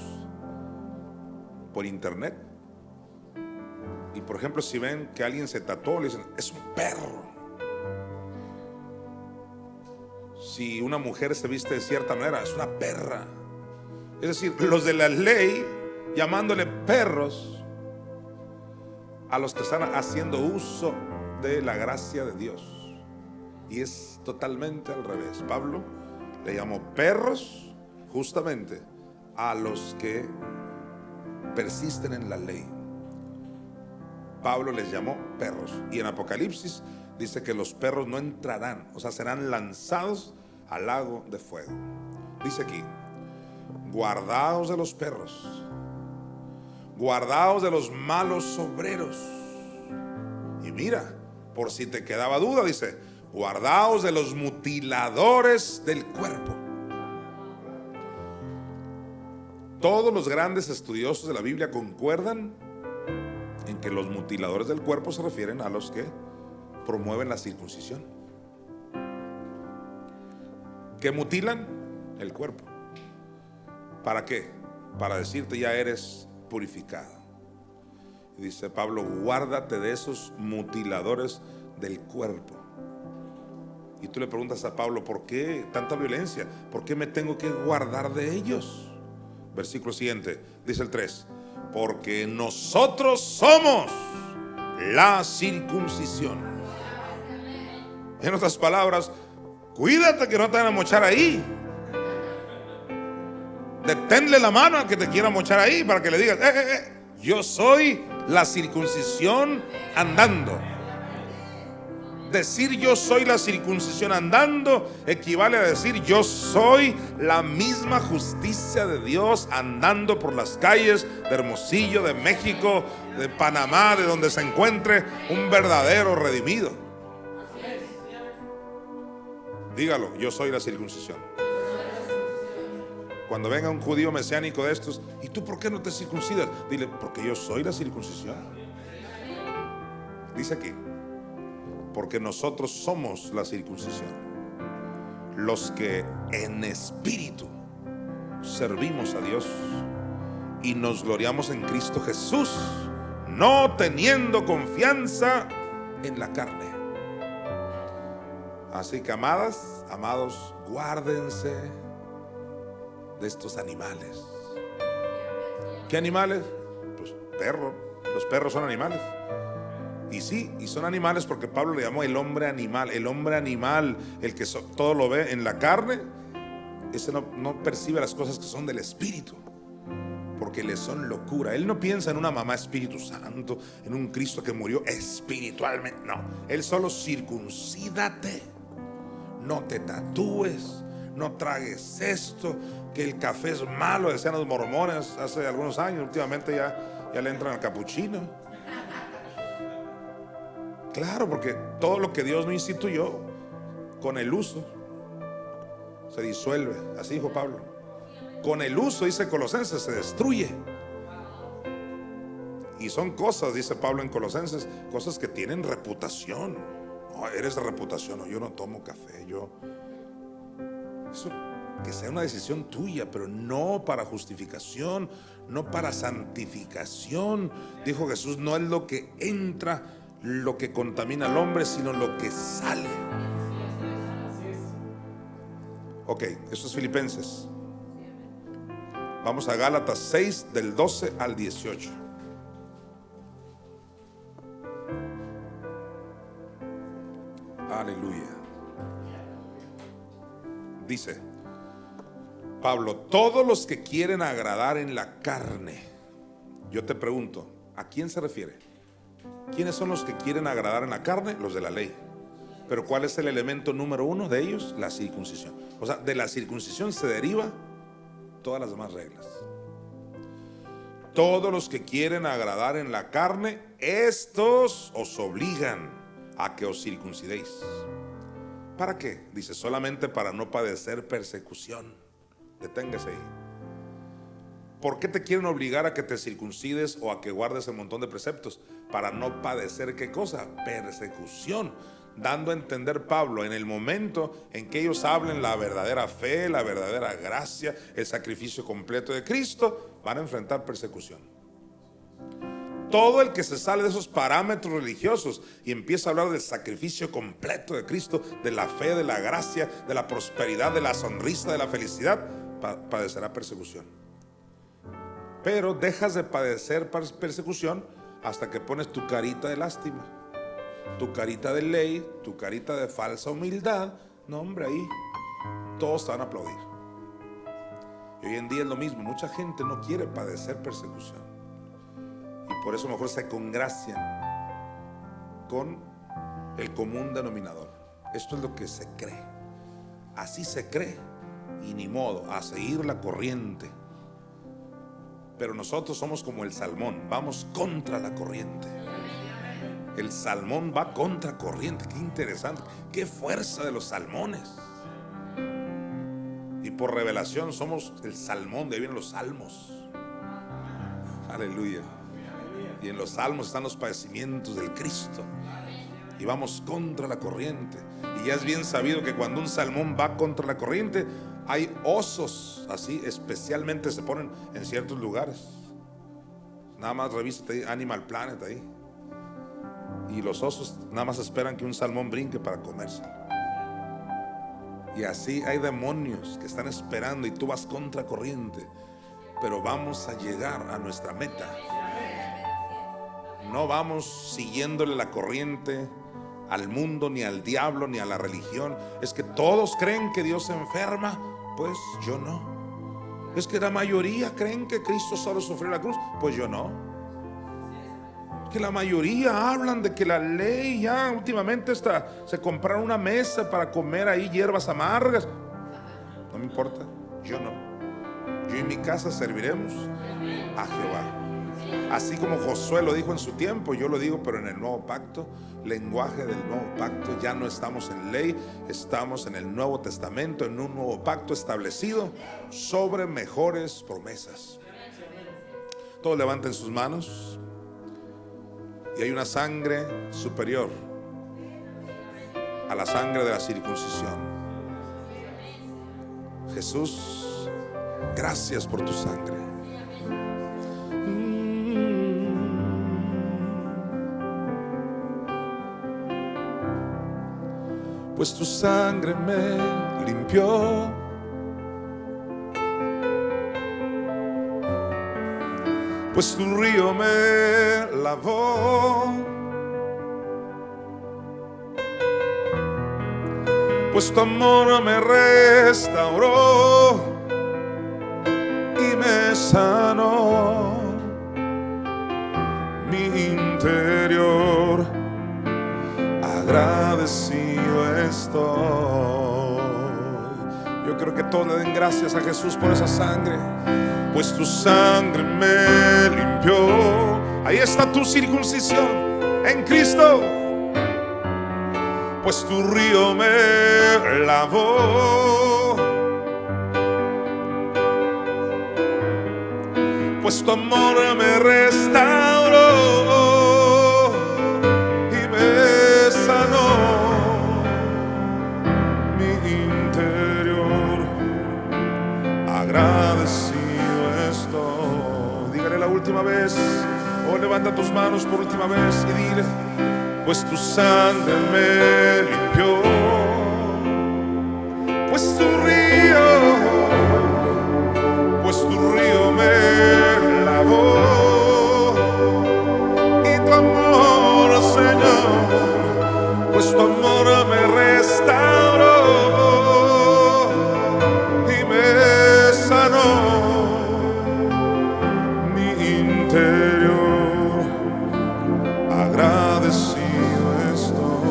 por internet y, por ejemplo, si ven que alguien se tatuó, le dicen, es un perro. Si una mujer se viste de cierta manera, es una perra. Es decir, los de la ley llamándole perros a los que están haciendo uso de la gracia de Dios. Y es totalmente al revés. Pablo le llamó perros justamente a los que persisten en la ley. Pablo les llamó perros. Y en Apocalipsis dice que los perros no entrarán, o sea, serán lanzados al lago de fuego. Dice aquí, guardaos de los perros, guardaos de los malos obreros. Y mira, por si te quedaba duda, dice: guardaos de los mutiladores del cuerpo. Todos los grandes estudiosos de la Biblia concuerdan en que los mutiladores del cuerpo se refieren a los que promueven la circuncisión. ¿Qué mutilan? El cuerpo. ¿Para qué? Para decirte: ya eres purificado. Y dice Pablo: guárdate de esos mutiladores del cuerpo. Y tú le preguntas a Pablo: ¿por qué tanta violencia? ¿Por qué me tengo que guardar de ellos? Versículo siguiente, dice el 3: porque nosotros somos la circuncisión. En otras palabras, cuídate que no te van a mochar ahí. Deténle la mano al que te quiera mochar ahí, para que le digas: yo soy la circuncisión andando. Decir yo soy la circuncisión andando equivale a decir: yo soy la misma justicia de Dios andando por las calles de Hermosillo, de México, de Panamá, de donde se encuentre un verdadero redimido. Dígalo: yo soy la circuncisión. Cuando venga un judío mesiánico de estos: ¿y tú por qué no te circuncidas? Dile: porque yo soy la circuncisión. Dice aquí: porque nosotros somos la circuncisión, los que en espíritu servimos a Dios y nos gloriamos en Cristo Jesús, no teniendo confianza en la carne. Así que, amadas, amados, guárdense de estos animales. ¿Qué animales? Pues perros. Los perros son animales. Y sí, y son animales porque Pablo le llamó el hombre animal. El hombre animal, el que todo lo ve en la carne, ese no percibe las cosas que son del espíritu, porque le son locura. Él no piensa en una mamá Espíritu Santo, en un Cristo que murió espiritualmente. No, él solo: circuncídate, no te tatúes, no tragues esto, que el café es malo, decían los mormones hace algunos años. Últimamente ya le entran al capuchino. Claro, porque todo lo que Dios no instituyó, con el uso se disuelve. Así dijo Pablo. Con el uso, dice Colosenses, se destruye. Y son cosas, dice Pablo en Colosenses, cosas que tienen reputación. No, eres de reputación. No, yo no tomo café. Eso, que sea una decisión tuya, pero no para justificación, no para santificación. Dijo Jesús: no es lo que entra lo que contamina al hombre, sino lo que sale. Ok, eso es Filipenses. Vamos a Gálatas 6, del 12 al 18. Aleluya. Dice Pablo: todos los que quieren agradar en la carne. Yo te pregunto: ¿a quién se refiere? ¿Quiénes son los que quieren agradar en la carne? Los de la ley. Pero ¿cuál es el elemento número uno de ellos? La circuncisión. O sea, de la circuncisión se deriva todas las demás reglas. Todos los que quieren agradar en la carne, estos os obligan a que os circuncidéis. ¿Para qué? Dice: solamente para no padecer persecución. Deténgase ahí. ¿Por qué te quieren obligar a que te circuncides o a que guardes un montón de preceptos? Para no padecer, ¿qué cosa? Persecución. Dando a entender Pablo, en el momento en que ellos hablen la verdadera fe, la verdadera gracia, el sacrificio completo de Cristo, van a enfrentar persecución. Todo el que se sale de esos parámetros religiosos y empieza a hablar del sacrificio completo de Cristo, de la fe, de la gracia, de la prosperidad, de la sonrisa, de la felicidad, padecerá persecución. Pero dejas de padecer persecución hasta que pones tu carita de lástima, tu carita de ley, tu carita de falsa humildad. No, hombre, ahí todos te van a aplaudir. Y hoy en día es lo mismo. Mucha gente no quiere padecer persecución, y por eso mejor se congracian con el común denominador. Esto es lo que se cree. Así se cree, y ni modo, a seguir la corriente. Pero nosotros somos como el salmón, vamos contra la corriente. El salmón va contra corriente. Qué interesante, qué fuerza de los salmones. Y por revelación somos el salmón, de ahí vienen los salmos. Aleluya. Y en los salmos están los padecimientos del Cristo. Y vamos contra la corriente. Y ya es bien sabido que cuando un salmón va contra la corriente, hay osos así, especialmente se ponen en ciertos lugares. Nada más revísate Animal Planet ahí. Y los osos nada más esperan que un salmón brinque para comérselo. Y así hay demonios que están esperando y tú vas contra corriente. Pero vamos a llegar a nuestra meta. No vamos siguiéndole la corriente al mundo, ni al diablo, ni a la religión. Es que todos creen que Dios se enferma, pues yo no. Es que la mayoría creen que Cristo solo sufrió la cruz, pues yo no. Que la mayoría hablan de que la ley ya últimamente se compraron una mesa para comer ahí hierbas amargas. No me importa, yo no. Yo y mi casa serviremos a Jehová. Así como Josué lo dijo en su tiempo, yo lo digo, pero en el nuevo pacto, lenguaje del nuevo pacto. Ya no estamos en ley, estamos en el Nuevo Testamento, en un nuevo pacto establecido sobre mejores promesas. Todos levanten sus manos. Y hay una sangre superior a la sangre de la circuncisión. Jesús, gracias por tu sangre. Pues tu sangre me limpió. Pues tu río me lavó. Pues tu amor me restauró y me sanó mi interior. Agradecido estoy. Yo creo que todos le den gracias a Jesús por esa sangre. Pues tu sangre me limpió. Ahí está tu circuncisión en Cristo. Pues tu río me lavó. Pues tu amor me restauró y me sanó mi interior. Agradecido. Dígale la última vez, o levanta tus manos por última vez y dile: pues tu sangre me limpió, pues tu río me lavó, y tu amor, Señor, pues tu amor me restauró y me sanó interior. Agradecido estoy.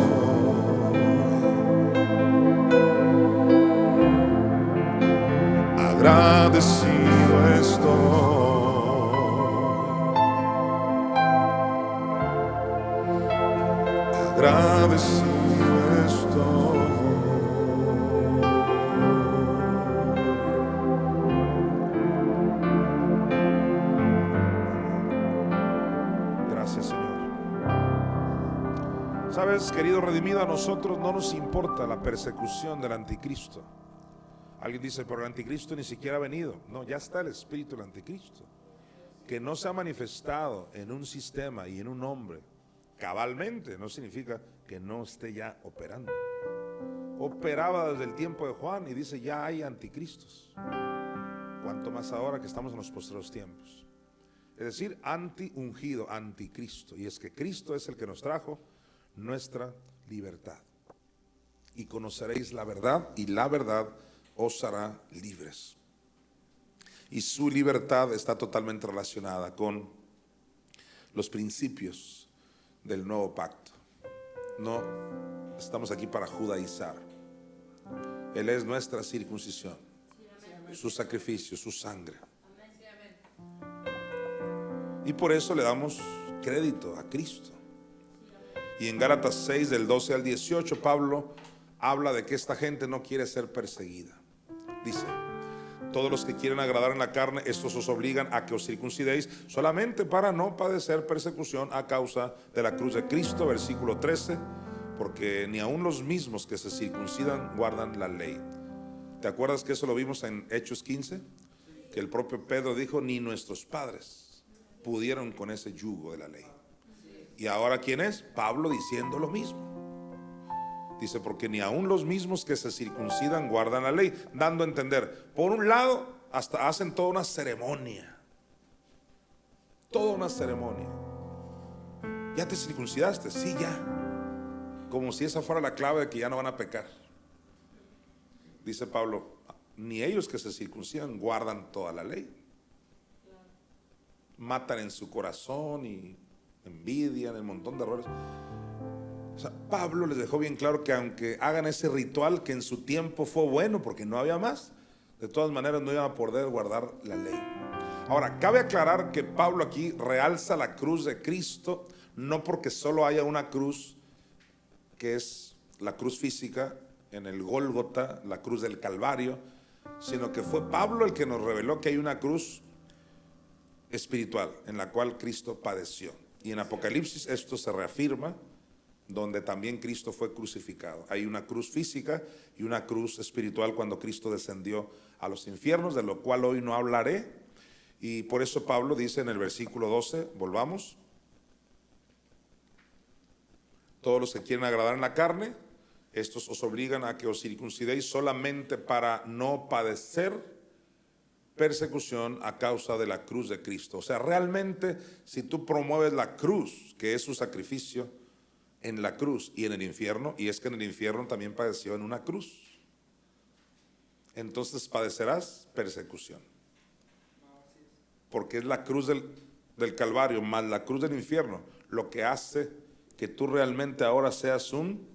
Agradecido estoy. Agradecido estoy. Sabes, querido redimido, a nosotros no nos importa la persecución del anticristo. Alguien dice, pero el anticristo ni siquiera ha venido. No, ya está el espíritu del anticristo, que no se ha manifestado en un sistema y en un hombre cabalmente, no significa que no esté ya operando. Operaba desde el tiempo de Juan y dice, ya hay anticristos. Cuanto más ahora que estamos en los postreros tiempos. Es decir, anti-ungido, anticristo. Y es que Cristo es el que nos trajo nuestra libertad. Y conoceréis la verdad, y la verdad os hará libres. Y su libertad está totalmente relacionada con los principios del nuevo pacto. No estamos aquí para judaizar. Él es nuestra circuncisión, su sacrificio, su sangre. Y por eso le damos crédito a Cristo. Y en Gálatas 6 del 12 al 18 Pablo habla de que esta gente no quiere ser perseguida. Dice: todos los que quieren agradar en la carne, estos os obligan a que os circuncidéis solamente para no padecer persecución a causa de la cruz de Cristo. Versículo 13: porque ni aun los mismos que se circuncidan guardan la ley. ¿Te acuerdas que eso lo vimos en Hechos 15? Que el propio Pedro dijo: ni nuestros padres pudieron con ese yugo de la ley. Y ahora ¿quién es? Pablo diciendo lo mismo. Dice: porque ni aun los mismos que se circuncidan guardan la ley, dando a entender, por un lado, hasta hacen toda una ceremonia. Toda una ceremonia. ¿Ya te circuncidaste? Sí, ya. Como si esa fuera la clave de que ya no van a pecar. Dice Pablo: ni ellos que se circuncidan guardan toda la ley. Matan en su corazón y envidian, un montón de errores. O sea, Pablo les dejó bien claro que aunque hagan ese ritual que en su tiempo fue bueno porque no había más, de todas maneras no iban a poder guardar la ley. Ahora, cabe aclarar que Pablo aquí realza la cruz de Cristo, no porque solo haya una cruz, que es la cruz física en el Gólgota, la cruz del Calvario, sino que fue Pablo el que nos reveló que hay una cruz espiritual en la cual Cristo padeció. Y en Apocalipsis esto se reafirma, donde también Cristo fue crucificado. Hay una cruz física y una cruz espiritual cuando Cristo descendió a los infiernos, de lo cual hoy no hablaré. Y por eso Pablo dice en el versículo 12, volvamos: todos los que quieren agradar en la carne, estos os obligan a que os circuncidéis solamente para no padecer persecución a causa de la cruz de Cristo. O sea, realmente si tú promueves la cruz, que es su sacrificio en la cruz y en el infierno, y es que en el infierno también padeció en una cruz, entonces padecerás persecución, porque es la cruz del Calvario más la cruz del infierno lo que hace que tú realmente ahora seas un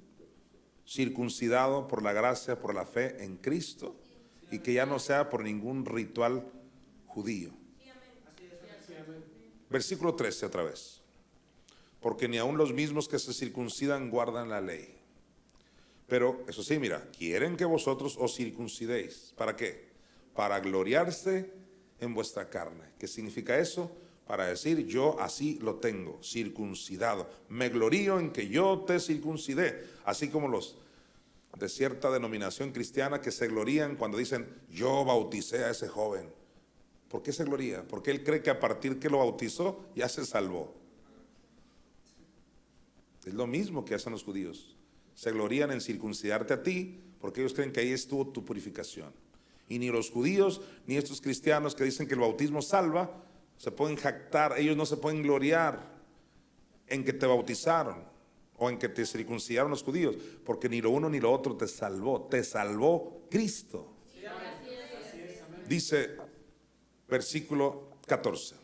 circuncidado por la gracia, por la fe en Cristo, y que ya no sea por ningún ritual judío. Versículo 13 otra vez: porque ni aun los mismos que se circuncidan guardan la ley. Pero eso sí, mira, quieren que vosotros os circuncidéis. ¿Para qué? Para gloriarse en vuestra carne. ¿Qué significa eso? Para decir: yo así lo tengo, circuncidado. Me glorío en que yo te circuncidé. Así como los de cierta denominación cristiana que se glorían cuando dicen: yo bauticé a ese joven. ¿Por qué se gloría? Porque él cree que a partir que lo bautizó ya se salvó. Es lo mismo que hacen los judíos. Se glorían en circuncidarte a ti porque ellos creen que ahí estuvo tu purificación. Y ni los judíos ni estos cristianos que dicen que el bautismo salva se pueden jactar. Ellos no se pueden gloriar en que te bautizaron o en que te circuncidaron los judíos, porque ni lo uno ni lo otro te salvó Cristo. Dice versículo 14: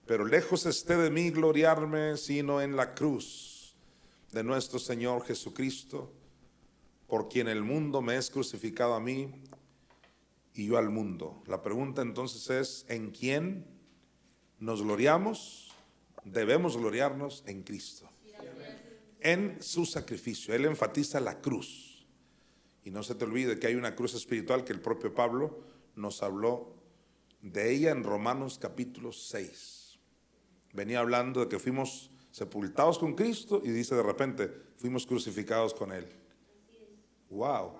pero lejos esté de mí gloriarme, sino en la cruz de nuestro Señor Jesucristo, por quien el mundo me es crucificado a mí y yo al mundo. La pregunta entonces es: ¿en quién nos gloriamos? Debemos gloriarnos en Cristo, en su sacrificio. Él enfatiza la cruz. Y no se te olvide que hay una cruz espiritual que el propio Pablo nos habló de ella en Romanos capítulo 6. Venía hablando de que fuimos sepultados con Cristo y dice de repente: fuimos crucificados con Él. Wow,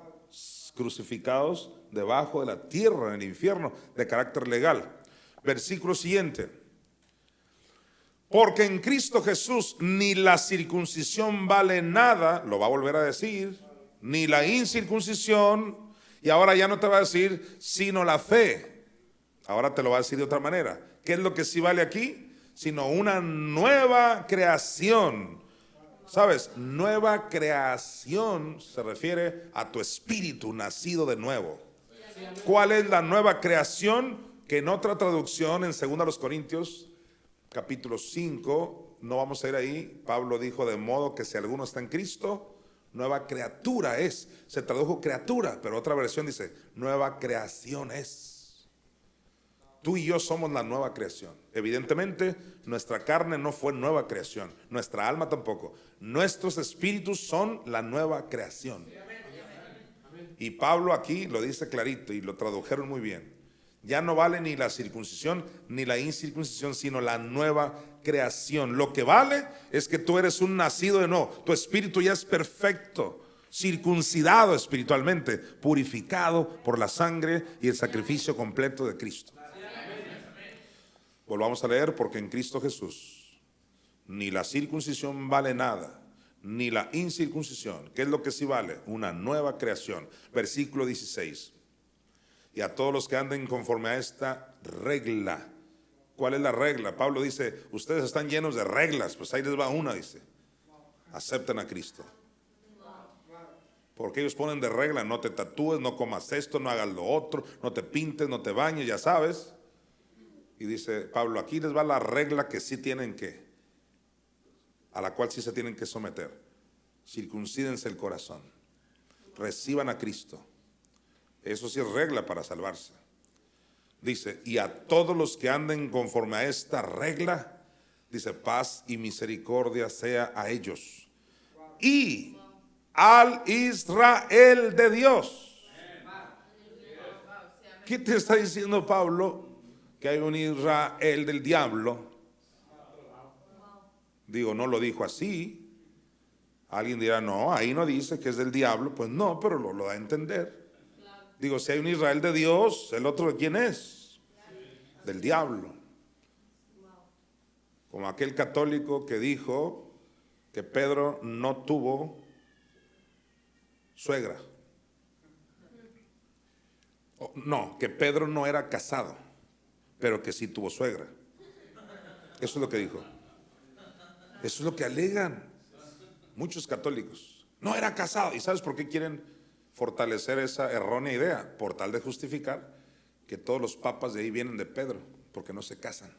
crucificados debajo de la tierra, en el infierno, de carácter legal. Versículo siguiente: porque en Cristo Jesús ni la circuncisión vale nada, lo va a volver a decir, ni la incircuncisión, y ahora ya no te va a decir sino la fe, ahora te lo va a decir de otra manera. ¿Qué es lo que sí vale aquí? Sino una nueva creación. ¿Sabes? Nueva creación se refiere a tu espíritu nacido de nuevo. ¿Cuál es la nueva creación? Que en otra traducción, en 2 Corintios capítulo 5, no vamos a ir ahí, Pablo dijo: de modo que si alguno está en Cristo, nueva criatura es. Se tradujo criatura, pero otra versión dice: nueva creación es. Tú y yo somos la nueva creación. Evidentemente, nuestra carne no fue nueva creación, nuestra alma tampoco. Nuestros espíritus son la nueva creación. Y Pablo aquí lo dice clarito y lo tradujeron muy bien. Ya no vale ni la circuncisión ni la incircuncisión, sino la nueva creación. Lo que vale es que tú eres un nacido de nuevo. Tu espíritu ya es perfecto, circuncidado espiritualmente, purificado por la sangre y el sacrificio completo de Cristo. Volvamos a leer, porque en Cristo Jesús ni la circuncisión vale nada, ni la incircuncisión. ¿Qué es lo que sí vale? Una nueva creación. Versículo 16. Y a todos los que anden conforme a esta regla. ¿Cuál es la regla? Pablo dice, ustedes están llenos de reglas. Pues ahí les va una, dice. Acepten a Cristo. Porque ellos ponen de regla, no te tatúes, no comas esto, no hagas lo otro, no te pintes, no te bañes, ya sabes. Y dice Pablo, aquí les va la regla que sí tienen que, a la cual sí se tienen que someter. Circuncídense el corazón. Reciban a Cristo. Eso sí es regla para salvarse. Dice, y a todos los que anden conforme a esta regla, dice, paz y misericordia sea a ellos. Y al Israel de Dios. ¿Qué te está diciendo Pablo? Que hay un Israel del diablo. Digo, no lo dijo así. Alguien dirá, no, ahí no dice que es del diablo. Pues no, pero lo da a entender. Digo, si hay un Israel de Dios, ¿el otro de quién es? Del diablo. Como aquel católico que dijo que Pedro no tuvo suegra. No, que Pedro no era casado, pero que sí tuvo suegra. Eso es lo que dijo. Eso es lo que alegan muchos católicos. No era casado. ¿Y sabes por qué quieren fortalecer esa errónea idea? Por tal de justificar que todos los papas de ahí vienen de Pedro, porque no se casan.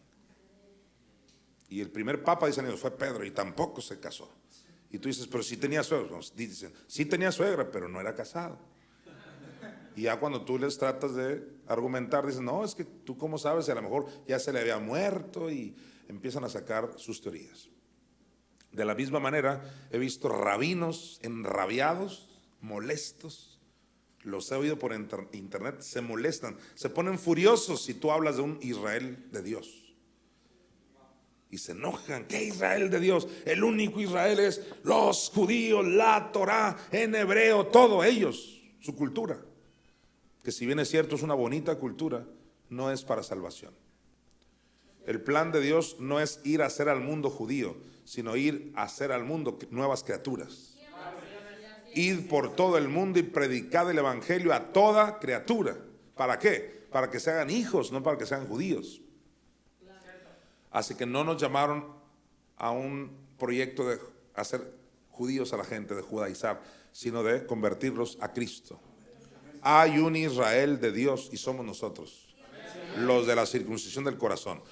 Y el primer papa, dicen ellos, fue Pedro y tampoco se casó. Y tú dices, pero sí tenía suegra. Dicen, sí tenía suegra, pero no era casado. Y ya cuando tú les tratas de argumentar, dicen, no, es que tú cómo sabes, y a lo mejor ya se le había muerto, y empiezan a sacar sus teorías. De la misma manera, he visto rabinos enrabiados, molestos, los he oído por internet, se molestan, se ponen furiosos si tú hablas de un Israel de Dios. Y se enojan. ¿Qué Israel de Dios? El único Israel es los judíos, la Torá, en hebreo, todo ellos, su cultura. Que si bien es cierto es una bonita cultura, no es para salvación. El plan de Dios no es ir a hacer al mundo judío, sino ir a hacer al mundo nuevas criaturas. Id por todo el mundo y predicad el evangelio a toda criatura. ¿Para qué? Para que se hagan hijos, no para que sean judíos. Así que no nos llamaron a un proyecto de hacer judíos a la gente, de judaizar, sino de convertirlos a Cristo. Hay un Israel de Dios y somos nosotros, los de la circuncisión del corazón.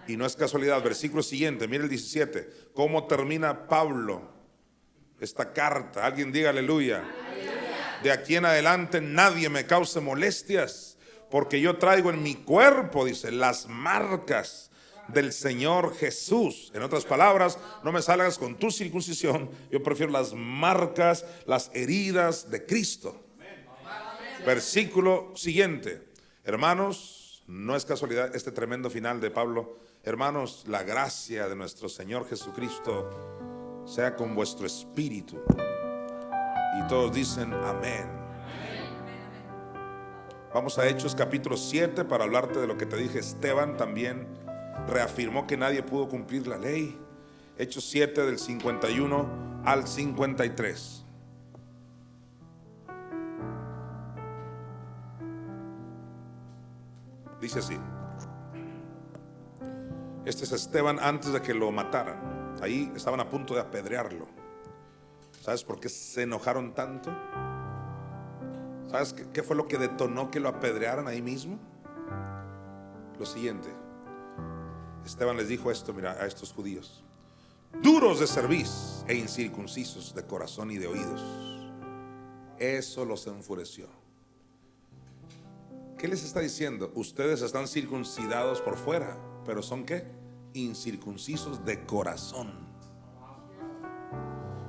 Y no es casualidad, versículo siguiente, mire el 17, cómo termina Pablo esta carta. Alguien diga aleluya. De aquí en adelante nadie me cause molestias, porque yo traigo en mi cuerpo, dice, las marcas del Señor Jesús. En otras palabras, no me salgas con tu circuncisión, yo prefiero las marcas, las heridas de Cristo. Versículo siguiente. Hermanos, no es casualidad este tremendo final de Pablo. Hermanos, la gracia de nuestro Señor Jesucristo sea con vuestro espíritu. Y todos dicen amén. Vamos a Hechos capítulo 7 para hablarte de lo que te dije. Esteban también reafirmó que nadie pudo cumplir la ley. Hechos 7 del 51 al 53. Dice así. Este es Esteban antes de que lo mataran. Ahí estaban a punto de apedrearlo. ¿Sabes por qué se enojaron tanto? ¿Sabes qué fue lo que detonó que lo apedrearan ahí mismo? Lo siguiente. Esteban les dijo esto, mira, a estos judíos: duros de cerviz e incircuncisos de corazón y de oídos. Eso los enfureció. ¿Qué les está diciendo? Ustedes están circuncidados por fuera, pero ¿son qué? Incircuncisos de corazón.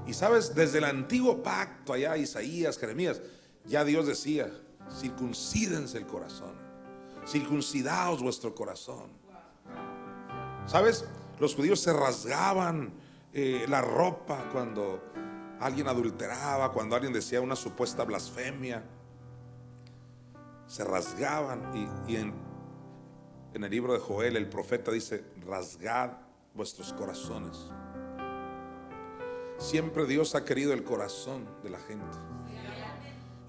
Y sabes, desde el antiguo pacto, allá Isaías, Jeremías, ya Dios decía: circuncídense el corazón, circuncidaos vuestro corazón. ¿Sabes? Los judíos se rasgaban la ropa cuando alguien adulteraba, cuando alguien decía una supuesta blasfemia. Se rasgaban, y en el libro de Joel el profeta dice: rasgad vuestros corazones. Siempre Dios ha querido el corazón de la gente,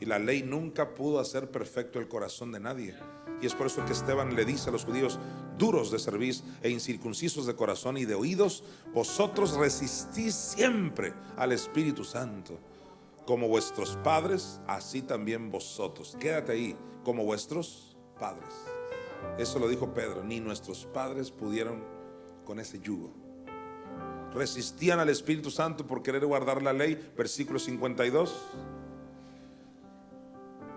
y la ley nunca pudo hacer perfecto el corazón de nadie. Y es por eso que Esteban le dice a los judíos: duros de cerviz e incircuncisos de corazón y de oídos, vosotros resistís siempre al Espíritu Santo. Como vuestros padres, así también vosotros. Quédate ahí, como vuestros padres. Eso lo dijo Pedro: ni nuestros padres pudieron con ese yugo. Resistían al Espíritu Santo por querer guardar la ley. Versículo 52.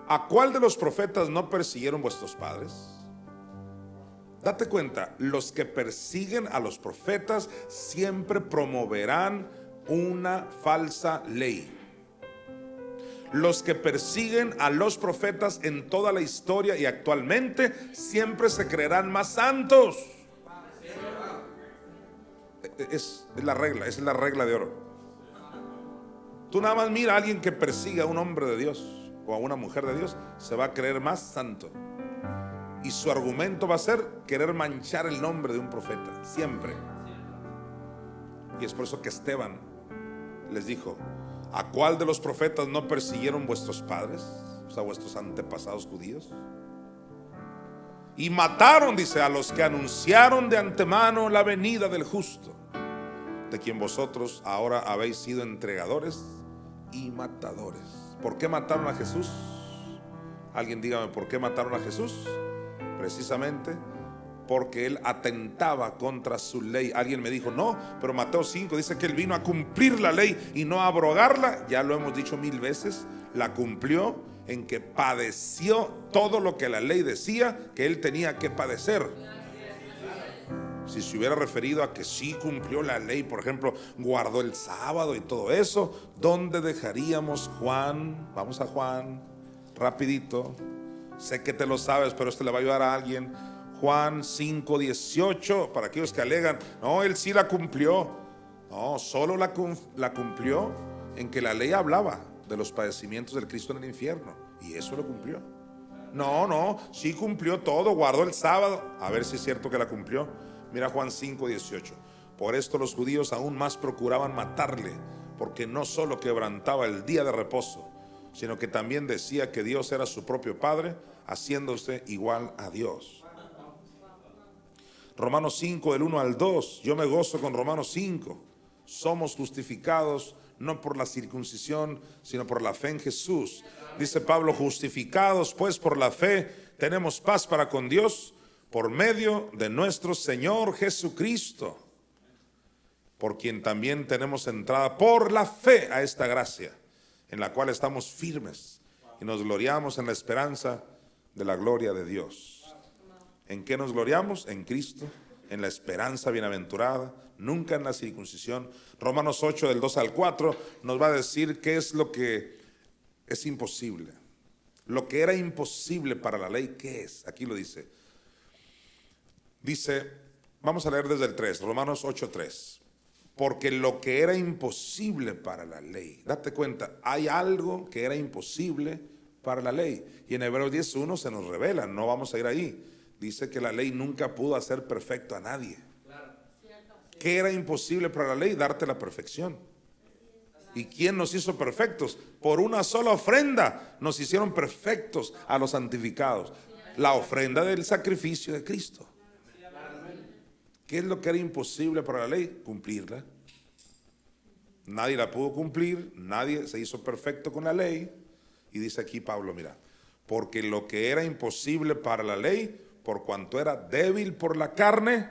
¿A cuál de los profetas no persiguieron vuestros padres? Date cuenta, los que persiguen a los profetas siempre promoverán una falsa ley. Los que persiguen a los profetas en toda la historia y actualmente siempre se creerán más santos. Es la regla, esa es la regla de oro. Tú nada más mira a alguien que persiga a un hombre de Dios o a una mujer de Dios, se va a creer más santo. Y su argumento va a ser querer manchar el nombre de un profeta, siempre. Y es por eso que Esteban les dijo: ¿a cuál de los profetas no persiguieron vuestros padres? O sea, vuestros antepasados judíos. Y mataron, dice, a los que anunciaron de antemano la venida del justo, de quien vosotros ahora habéis sido entregadores y matadores. ¿Por qué mataron a Jesús? Alguien dígame, ¿por qué mataron a Jesús? Precisamente porque él atentaba contra su ley. Alguien me dijo: no, pero Mateo 5 dice que él vino a cumplir la ley y no a abrogarla. Ya lo hemos dicho 1000 veces. La cumplió en que padeció todo lo que la ley decía que él tenía que padecer. Si se hubiera referido a que sí cumplió la ley, por ejemplo, guardó el sábado y todo eso, ¿dónde dejaríamos Juan? Vamos a Juan, rapidito. Sé que te lo sabes, pero esto le va a ayudar a alguien. Juan 5:18, para aquellos que alegan: no, él sí la cumplió. No, solo la cumplió en que la ley hablaba de los padecimientos del Cristo en el infierno, y eso lo cumplió. No, sí cumplió todo, guardó el sábado. A ver si es cierto que la cumplió. Mira Juan 5:18. Por esto los judíos aún más procuraban matarle, porque no solo quebrantaba el día de reposo, sino que también decía que Dios era su propio Padre, haciéndose igual a Dios. Romanos 5, del 1 al 2. Yo me gozo con Romanos 5. Somos justificados no por la circuncisión, sino por la fe en Jesús. Dice Pablo: justificados pues por la fe, tenemos paz para con Dios por medio de nuestro Señor Jesucristo, por quien también tenemos entrada por la fe a esta gracia, en la cual estamos firmes y nos gloriamos en la esperanza de la gloria de Dios. ¿En qué nos gloriamos? En Cristo, en la esperanza bienaventurada, nunca en la circuncisión. Romanos 8, del 2 al 4, nos va a decir qué es lo que es imposible. Lo que era imposible para la ley, ¿qué es? Aquí lo dice. Dice, vamos a leer desde el 3, Romanos 8, 3. Porque lo que era imposible para la ley, date cuenta, hay algo que era imposible para la ley. Y en Hebreos 10:1 se nos revela, no vamos a ir ahí. Dice que la ley nunca pudo hacer perfecto a nadie. ¿Qué era imposible para la ley? Darte la perfección. ¿Y quién nos hizo perfectos? Por una sola ofrenda nos hicieron perfectos a los santificados. La ofrenda del sacrificio de Cristo. ¿Qué es lo que era imposible para la ley? Cumplirla. Nadie la pudo cumplir, nadie se hizo perfecto con la ley. Y dice aquí Pablo, mira, porque lo que era imposible para la ley, por cuanto era débil por la carne,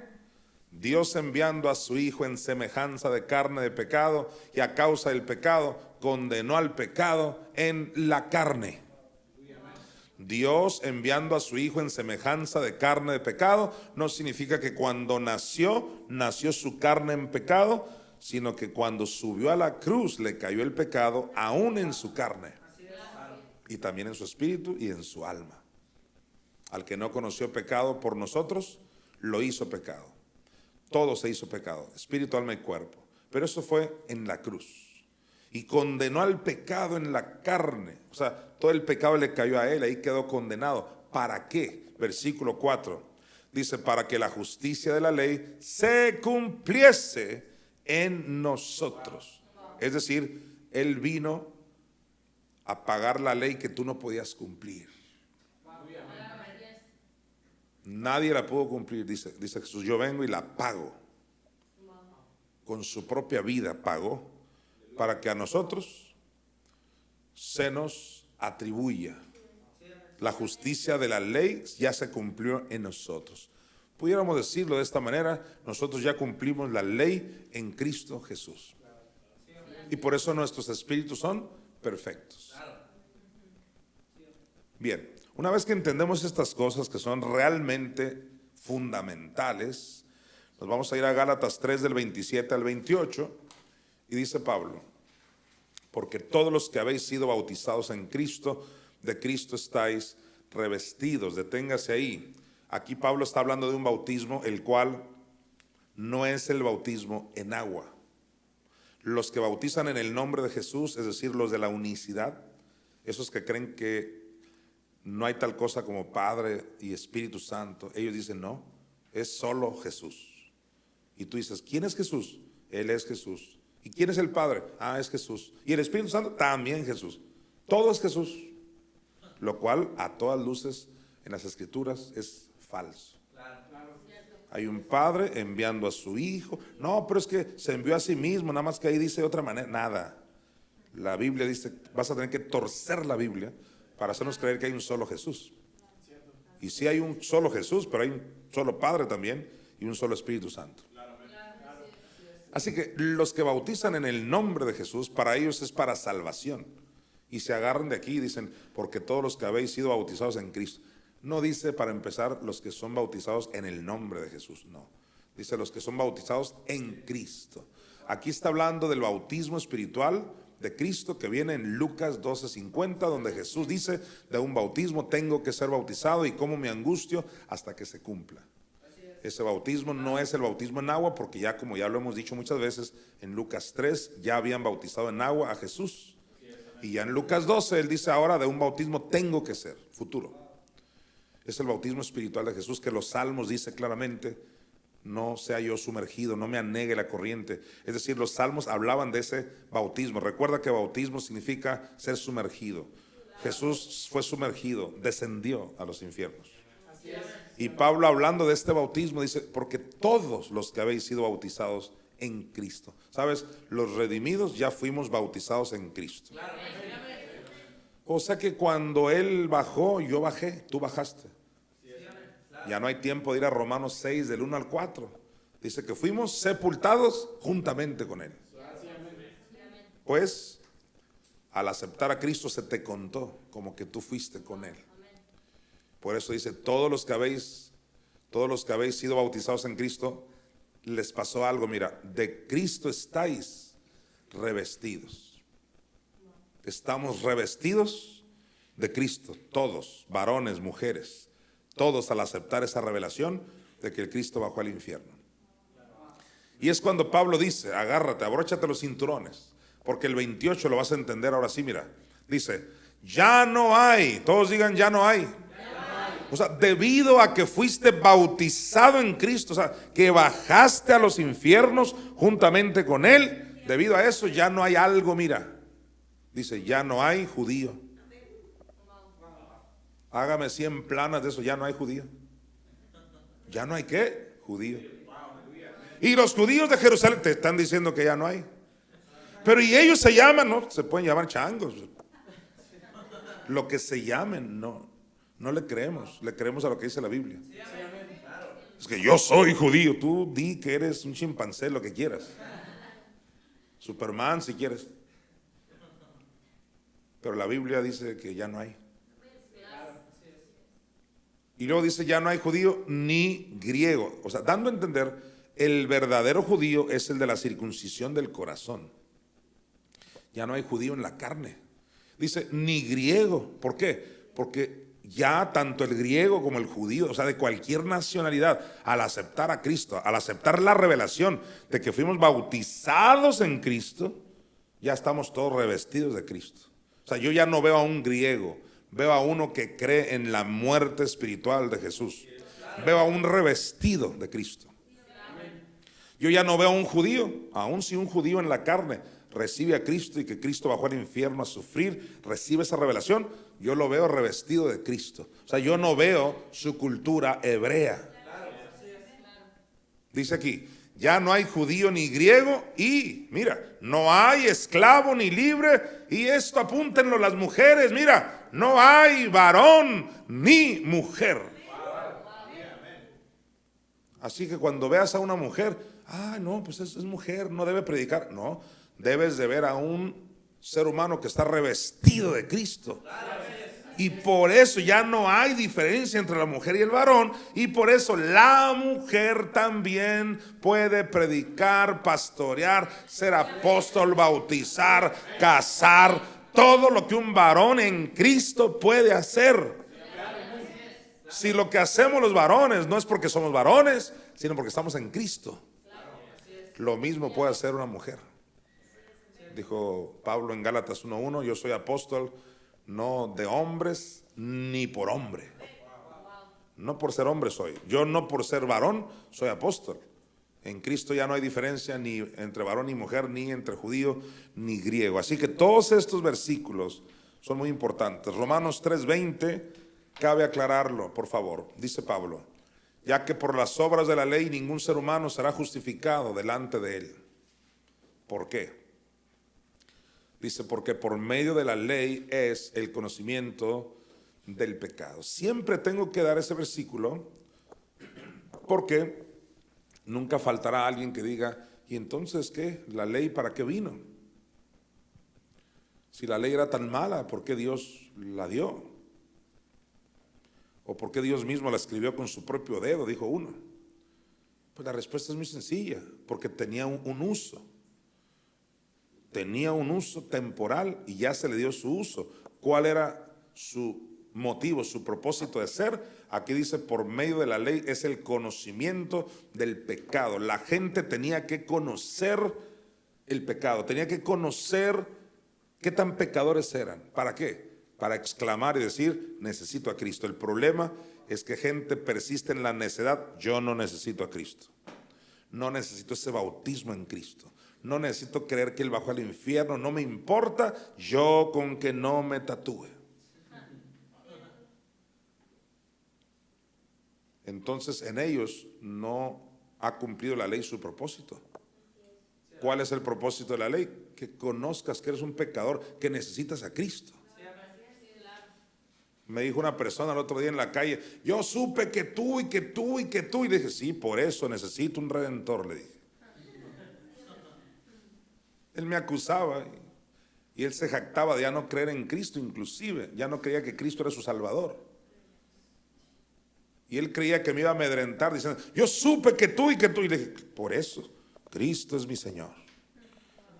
Dios enviando a su Hijo en semejanza de carne de pecado, y a causa del pecado condenó al pecado en la carne, Dios enviando a su Hijo en semejanza de carne de pecado, no significa que cuando nació su carne en pecado, sino que cuando subió a la cruz le cayó el pecado aún en su carne, y también en su espíritu y en su alma. Al que no conoció pecado por nosotros, lo hizo pecado. Todo se hizo pecado, espíritu, alma y cuerpo. Pero eso fue en la cruz. Y condenó al pecado en la carne. O sea, todo el pecado le cayó a él, ahí quedó condenado. ¿Para qué? Versículo 4. Dice, para que la justicia de la ley se cumpliese en nosotros. Es decir, él vino a pagar la ley que tú no podías cumplir. Nadie la pudo cumplir, dice Jesús. Yo vengo y la pago. Con su propia vida pagó para que a nosotros se nos atribuya. La justicia de la ley ya se cumplió en nosotros. Pudiéramos decirlo de esta manera, nosotros ya cumplimos la ley en Cristo Jesús. Y por eso nuestros espíritus son perfectos. Bien, una vez que entendemos estas cosas que son realmente fundamentales, nos vamos a ir a Gálatas 3 del 27 al 28 y dice Pablo, porque todos los que habéis sido bautizados en Cristo, de Cristo estáis revestidos. Deténgase ahí. Aquí Pablo está hablando de un bautismo, el cual no es el bautismo en agua. Los que bautizan en el nombre de Jesús, es decir, los de la unicidad, esos que creen que no hay tal cosa como Padre y Espíritu Santo, ellos dicen no, es solo Jesús. Y tú dices, ¿quién es Jesús? Él es Jesús. ¿Y quién es el Padre? Ah, es Jesús. ¿Y el Espíritu Santo? También Jesús. Todo es Jesús. Lo cual a todas luces en las Escrituras es falso. Hay un Padre enviando a su Hijo. No, pero es que se envió a sí mismo, nada más que ahí dice de otra manera. Nada. La Biblia dice, vas a tener que torcer la Biblia para hacernos creer que hay un solo Jesús. Y sí hay un solo Jesús, pero hay un solo Padre también y un solo Espíritu Santo. Así que los que bautizan en el nombre de Jesús, para ellos es para salvación. Y se agarran de aquí y dicen, porque todos los que habéis sido bautizados en Cristo. No dice para empezar los que son bautizados en el nombre de Jesús, no. Dice los que son bautizados en Cristo. Aquí está hablando del bautismo espiritual de Cristo que viene en Lucas 12:50, donde Jesús dice, de un bautismo tengo que ser bautizado y como me angustio hasta que se cumpla. Ese bautismo no es el bautismo en agua, porque ya como ya lo hemos dicho muchas veces, en Lucas 3 ya habían bautizado en agua a Jesús. Y ya en Lucas 12 él dice ahora de un bautismo tengo que ser, futuro. Es el bautismo espiritual de Jesús que los salmos dice claramente, no sea yo sumergido, no me anegue la corriente. Es decir, los salmos hablaban de ese bautismo. Recuerda que bautismo significa ser sumergido. Jesús fue sumergido, descendió a los infiernos. Y Pablo hablando de este bautismo dice, porque todos los que habéis sido bautizados en Cristo. ¿Sabes? Los redimidos ya fuimos bautizados en Cristo. O sea que cuando Él bajó, yo bajé, tú bajaste. Ya no hay tiempo de ir a Romanos 6 del 1 al 4. Dice que fuimos sepultados juntamente con Él. Pues al aceptar a Cristo se te contó como que tú fuiste con Él. Por eso dice, todos los que habéis sido bautizados en Cristo, les pasó algo, mira, de Cristo estáis revestidos. Estamos revestidos de Cristo, todos, varones, mujeres, todos al aceptar esa revelación de que el Cristo bajó al infierno. Y es cuando Pablo dice, agárrate, abróchate los cinturones, porque el 28 lo vas a entender ahora sí, mira, dice, ya no hay, todos digan ya no hay. O sea, debido a que fuiste bautizado en Cristo, o sea, que bajaste a los infiernos juntamente con Él, debido a eso ya no hay algo, mira, dice, ya no hay judío. Hágame 100 planas de eso, ya no hay judío. ¿Ya no hay qué? Judío. Y los judíos de Jerusalén te están diciendo que ya no hay. Pero y ellos se llaman, ¿no? Se pueden llamar changos. Lo que se llamen, no le creemos a lo que dice la Biblia. Es que yo soy judío, tú di que eres un chimpancé, lo que quieras. Superman si quieres. Pero la Biblia dice que ya no hay. Y luego dice, ya no hay judío ni griego. O sea, dando a entender, el verdadero judío es el de la circuncisión del corazón. Ya no hay judío en la carne. Dice, ni griego. ¿Por qué? Porque ya tanto el griego como el judío, o sea, de cualquier nacionalidad, al aceptar a Cristo, al aceptar la revelación de que fuimos bautizados en Cristo, ya estamos todos revestidos de Cristo. O sea, yo ya no veo a un griego, veo a uno que cree en la muerte espiritual de Jesús. Veo a un revestido de Cristo. Yo ya no veo a un judío, aun si un judío en la carne recibe a Cristo y que Cristo bajó al infierno a sufrir, recibe esa revelación, yo lo veo revestido de Cristo. O sea, yo no veo su cultura hebrea. Dice aquí, ya no hay judío ni griego y, mira, no hay esclavo ni libre, y esto apúntenlo las mujeres, mira, no hay varón ni mujer. Así que cuando veas a una mujer, no, pues es mujer, no debe predicar. No, debes de ver a un ser humano que está revestido de Cristo. Y por eso ya no hay diferencia entre la mujer y el varón. Y por eso la mujer también puede predicar, pastorear, ser apóstol, bautizar, casar. Todo lo que un varón en Cristo puede hacer. Si lo que hacemos los varones no es porque somos varones, sino porque estamos en Cristo, lo mismo puede hacer una mujer. Dijo Pablo en Gálatas 1:1, yo soy apóstol no de hombres ni por hombre. No por ser hombre soy. Yo no por ser varón soy apóstol. En Cristo ya no hay diferencia ni entre varón y mujer, ni entre judío ni griego. Así que todos estos versículos son muy importantes. Romanos 3:20, cabe aclararlo, por favor. Dice Pablo, ya que por las obras de la ley ningún ser humano será justificado delante de él. ¿Por qué? Dice, porque por medio de la ley es el conocimiento del pecado. Siempre tengo que dar ese versículo porque nunca faltará alguien que diga, ¿y entonces qué? ¿La ley para qué vino? Si la ley era tan mala, ¿por qué Dios la dio? ¿O por qué Dios mismo la escribió con su propio dedo? Dijo uno. Pues la respuesta es muy sencilla, porque tenía un uso. Tenía un uso temporal y ya se le dio su uso. ¿Cuál era su motivo, su propósito de ser? Aquí dice, por medio de la ley es el conocimiento del pecado. La gente tenía que conocer el pecado, tenía que conocer qué tan pecadores eran. ¿Para qué? Para exclamar y decir, necesito a Cristo. El problema es que gente persiste en la necedad. Yo no necesito a Cristo. No necesito ese bautismo en Cristo. No necesito creer que Él bajó al infierno. No me importa, yo con que no me tatúe. Entonces en ellos no ha cumplido la ley su propósito. ¿Cuál es el propósito de la ley? Que conozcas que eres un pecador, que necesitas a Cristo. Me dijo una persona el otro día en la calle, yo supe que tú y que tú y que tú. Y dije, sí, por eso necesito un redentor, le dije. Él me acusaba y él se jactaba de ya no creer en Cristo, inclusive. Ya no creía que Cristo era su Salvador. Y él creía que me iba a amedrentar diciendo, yo supe que tú y que tú. Y le dije, por eso, Cristo es mi Señor.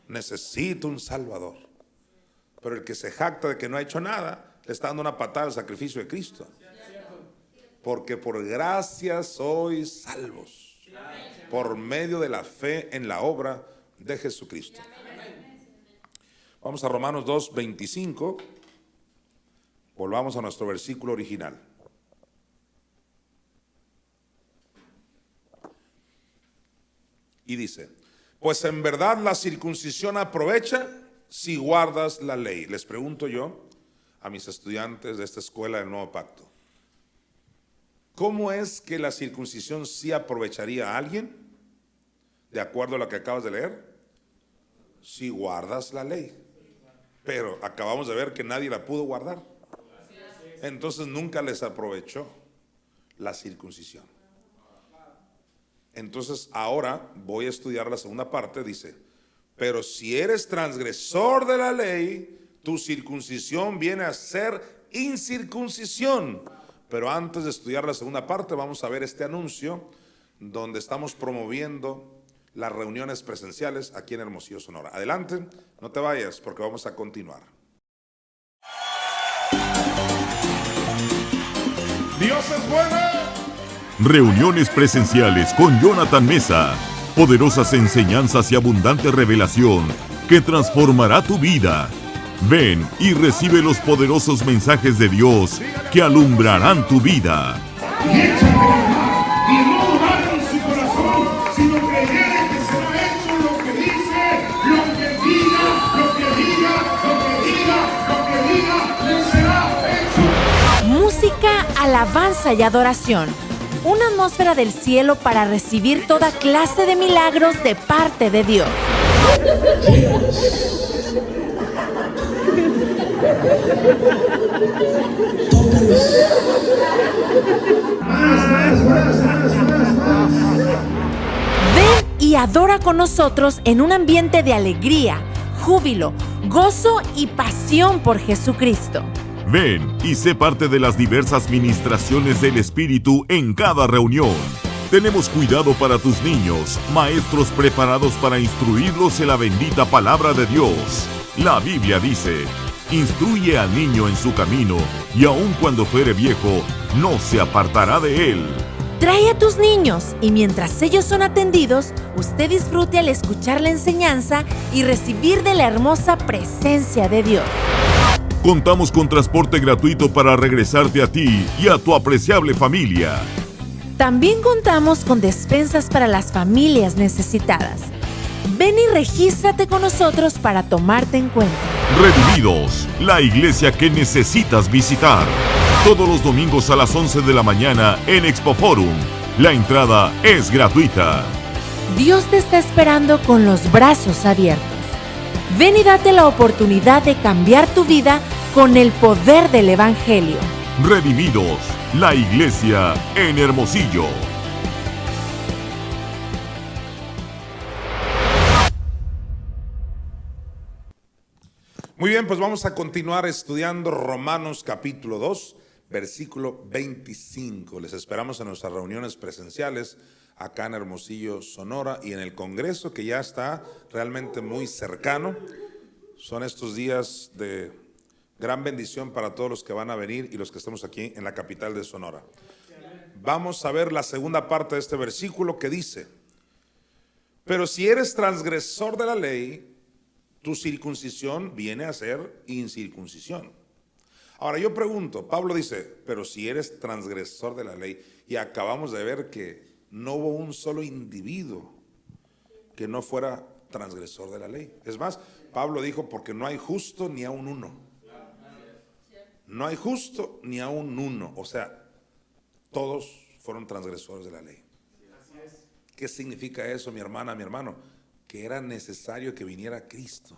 Necesito un Salvador. Pero el que se jacta de que no ha hecho nada, le está dando una patada al sacrificio de Cristo. Porque por gracia sois salvos. Por medio de la fe en la obra de Jesucristo. Vamos a Romanos 2:25. Volvamos a nuestro versículo original. Y dice, pues en verdad la circuncisión aprovecha si guardas la ley. Les pregunto yo a mis estudiantes de esta escuela del Nuevo Pacto, ¿cómo es que la circuncisión sí aprovecharía a alguien? De acuerdo a lo que acabas de leer, si guardas la ley. Pero acabamos de ver que nadie la pudo guardar. Entonces nunca les aprovechó la circuncisión. Entonces ahora voy a estudiar la segunda parte. Dice, pero si eres transgresor de la ley, tu circuncisión viene a ser incircuncisión. Pero antes de estudiar la segunda parte, vamos a ver este anuncio donde estamos promoviendo las reuniones presenciales aquí en Hermosillo, Sonora. Adelante, no te vayas porque vamos a continuar. Dios es bueno. Reuniones presenciales con Jonathan Mesa. Poderosas enseñanzas y abundante revelación que transformará tu vida. Ven y recibe los poderosos mensajes de Dios que alumbrarán tu vida. Y échate al mar, y no dudar en su corazón, sino creer que será hecho lo que dice, lo que diga, lo que diga, lo que diga, lo que diga, le será hecho. Música, alabanza y adoración. Una atmósfera del cielo para recibir toda clase de milagros de parte de Dios. Ven y adora con nosotros en un ambiente de alegría, júbilo, gozo y pasión por Jesucristo. Ven y sé parte de las diversas ministraciones del Espíritu en cada reunión. Tenemos cuidado para tus niños, maestros preparados para instruirlos en la bendita palabra de Dios. La Biblia dice: instruye al niño en su camino, y aun cuando fuere viejo, no se apartará de él. Trae a tus niños y mientras ellos son atendidos, usted disfrute al escuchar la enseñanza y recibir de la hermosa presencia de Dios. Contamos con transporte gratuito para regresarte a ti y a tu apreciable familia. También contamos con despensas para las familias necesitadas. Ven y regístrate con nosotros para tomarte en cuenta. Redimidos, la iglesia que necesitas visitar. Todos los domingos a las 11 de la mañana en Expo Forum. La entrada es gratuita. Dios te está esperando con los brazos abiertos. Ven y date la oportunidad de cambiar tu vida con el poder del Evangelio. Redimidos, la iglesia en Hermosillo. Muy bien, pues vamos a continuar estudiando Romanos capítulo 2, versículo 25. Les esperamos en nuestras reuniones presenciales acá en Hermosillo, Sonora, y en el Congreso, que ya está realmente muy cercano. Son estos días de gran bendición para todos los que van a venir y los que estamos aquí en la capital de Sonora. Vamos a ver la segunda parte de este versículo que dice: pero si eres transgresor de la ley, tu circuncisión viene a ser incircuncisión. Ahora yo pregunto, Pablo dice, pero si eres transgresor de la ley, y acabamos de ver que no hubo un solo individuo que no fuera transgresor de la ley. Es más, Pablo dijo, porque no hay justo ni aun uno. No hay justo ni aun uno. O sea, todos fueron transgresores de la ley. ¿Qué significa eso, mi hermana, mi hermano? Que era necesario que viniera Cristo.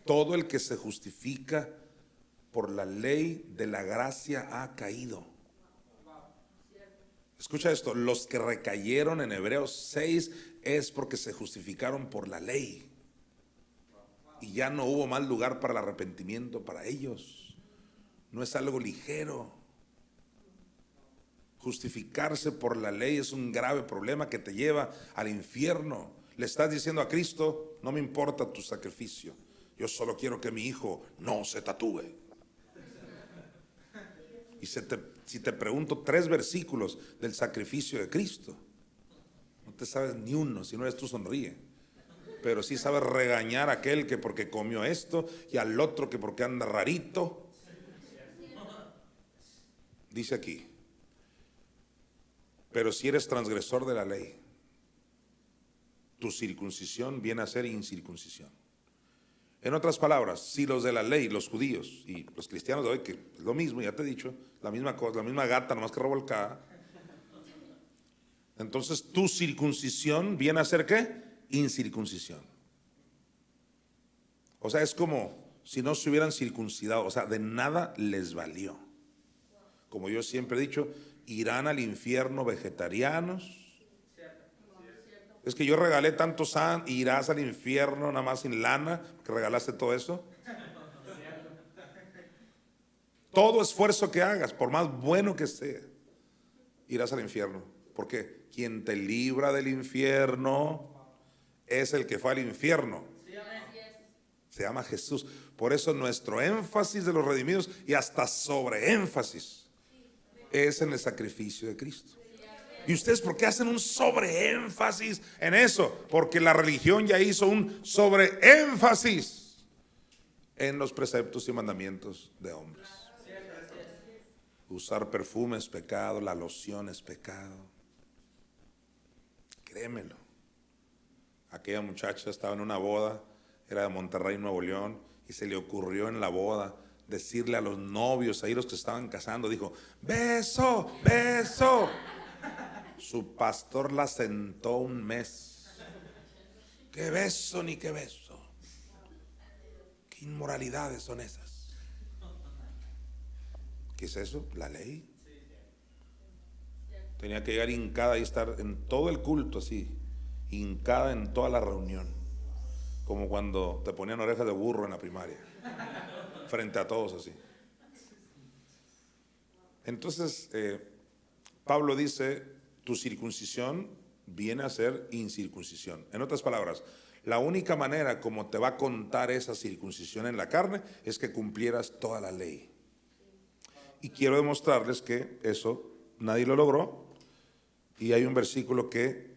Todo el que se justifica por la ley de la gracia ha caído. Escucha esto, los que recayeron en Hebreos 6 es porque se justificaron por la ley. Y ya no hubo más lugar para el arrepentimiento para ellos. No es algo ligero. Justificarse por la ley es un grave problema que te lleva al infierno. Le estás diciendo a Cristo, no me importa tu sacrificio, yo solo quiero que mi hijo no se tatúe. Y si te pregunto 3 versículos del sacrificio de Cristo, no te sabes ni uno. Si no eres tú, sonríe. Pero sí sabes regañar a aquel que porque comió esto y al otro que porque anda rarito. Dice aquí, pero si eres transgresor de la ley, tu circuncisión viene a ser incircuncisión. En otras palabras, si los de la ley, los judíos y los cristianos de hoy, que es lo mismo, ya te he dicho, la misma cosa, la misma gata, nomás que revolcada, entonces tu circuncisión viene a ser ¿qué? Incircuncisión. O sea, es como si no se hubieran circuncidado, o sea, de nada les valió. Como yo siempre he dicho, irán al infierno vegetarianos. Es que yo regalé tanto san, irás al infierno nada más sin lana, que regalaste todo eso. Todo esfuerzo que hagas, por más bueno que sea, irás al infierno. Porque quien te libra del infierno es el que fue al infierno. Se llama Jesús. Por eso nuestro énfasis de los redimidos, y hasta sobreénfasis, es en el sacrificio de Cristo. ¿Y ustedes por qué hacen un sobreénfasis en eso? Porque la religión ya hizo un sobreénfasis en los preceptos y mandamientos de hombres. Usar perfume es pecado, la loción es pecado. Créemelo. Aquella muchacha estaba en una boda, era de Monterrey, Nuevo León, y se le ocurrió en la boda decirle a los novios, ahí los que estaban casando, dijo: beso, beso. Su pastor la sentó un mes. ¿Qué beso ni qué beso? ¿Qué inmoralidades son esas? ¿Qué es eso? La ley. Tenía que llegar hincada y estar en todo el culto así, hincada en toda la reunión, como cuando te ponían orejas de burro en la primaria, frente a todos así. Entonces Pablo dice: tu circuncisión viene a ser incircuncisión. En otras palabras, la única manera como te va a contar esa circuncisión en la carne es que cumplieras toda la ley. Y quiero demostrarles que eso nadie lo logró, y hay un versículo que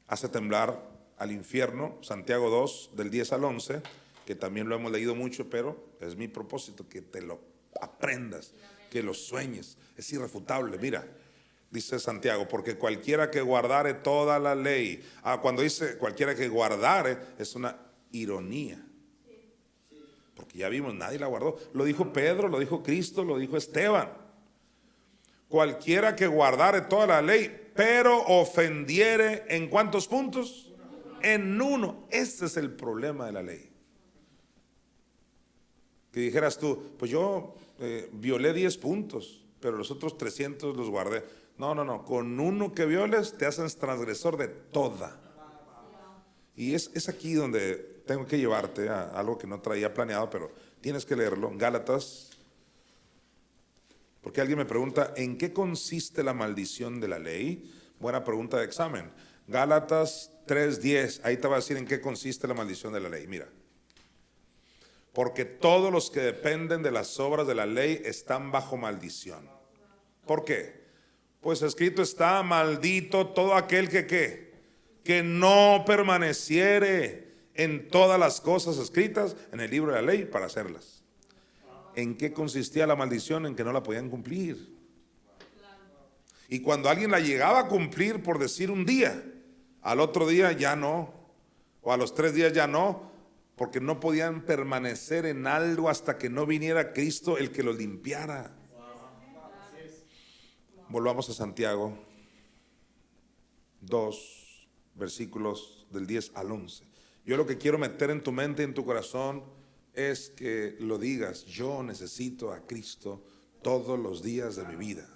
hace temblar al infierno, Santiago 2, del 10 al 11, que también lo hemos leído mucho, pero es mi propósito que te lo aprendas, que lo sueñes. Es irrefutable. Mira, dice Santiago: porque cualquiera que guardare toda la ley. Cuando dice cualquiera que guardare, es una ironía, porque ya vimos, nadie la guardó. Lo dijo Pedro, lo dijo Cristo, lo dijo Esteban. Cualquiera que guardare toda la ley, pero ofendiere, ¿en cuántos puntos? En uno. Este es el problema de la ley. Que dijeras tú: pues yo violé 10 puntos, pero los otros 300 los guardé. No, con uno que violes te haces transgresor de toda. Y es aquí donde tengo que llevarte a algo que no traía planeado, pero tienes que leerlo. Gálatas. Porque alguien me pregunta: ¿en qué consiste la maldición de la ley? Buena pregunta de examen. Gálatas 3:10, ahí te va a decir en qué consiste la maldición de la ley. Mira: porque todos los que dependen de las obras de la ley están bajo maldición. ¿Por qué? Pues escrito está: maldito todo aquel que no permaneciere en todas las cosas escritas en el libro de la ley para hacerlas. ¿En qué consistía la maldición? En que no la podían cumplir. Y cuando alguien la llegaba a cumplir, por decir un día, al otro día ya no, o a los 3 días ya no, porque no podían permanecer en algo hasta que no viniera Cristo el que los limpiara. Volvamos a Santiago 2, versículos del 10 al 11. Yo lo que quiero meter en tu mente, en tu corazón, es que lo digas: yo necesito a Cristo todos los días de mi vida.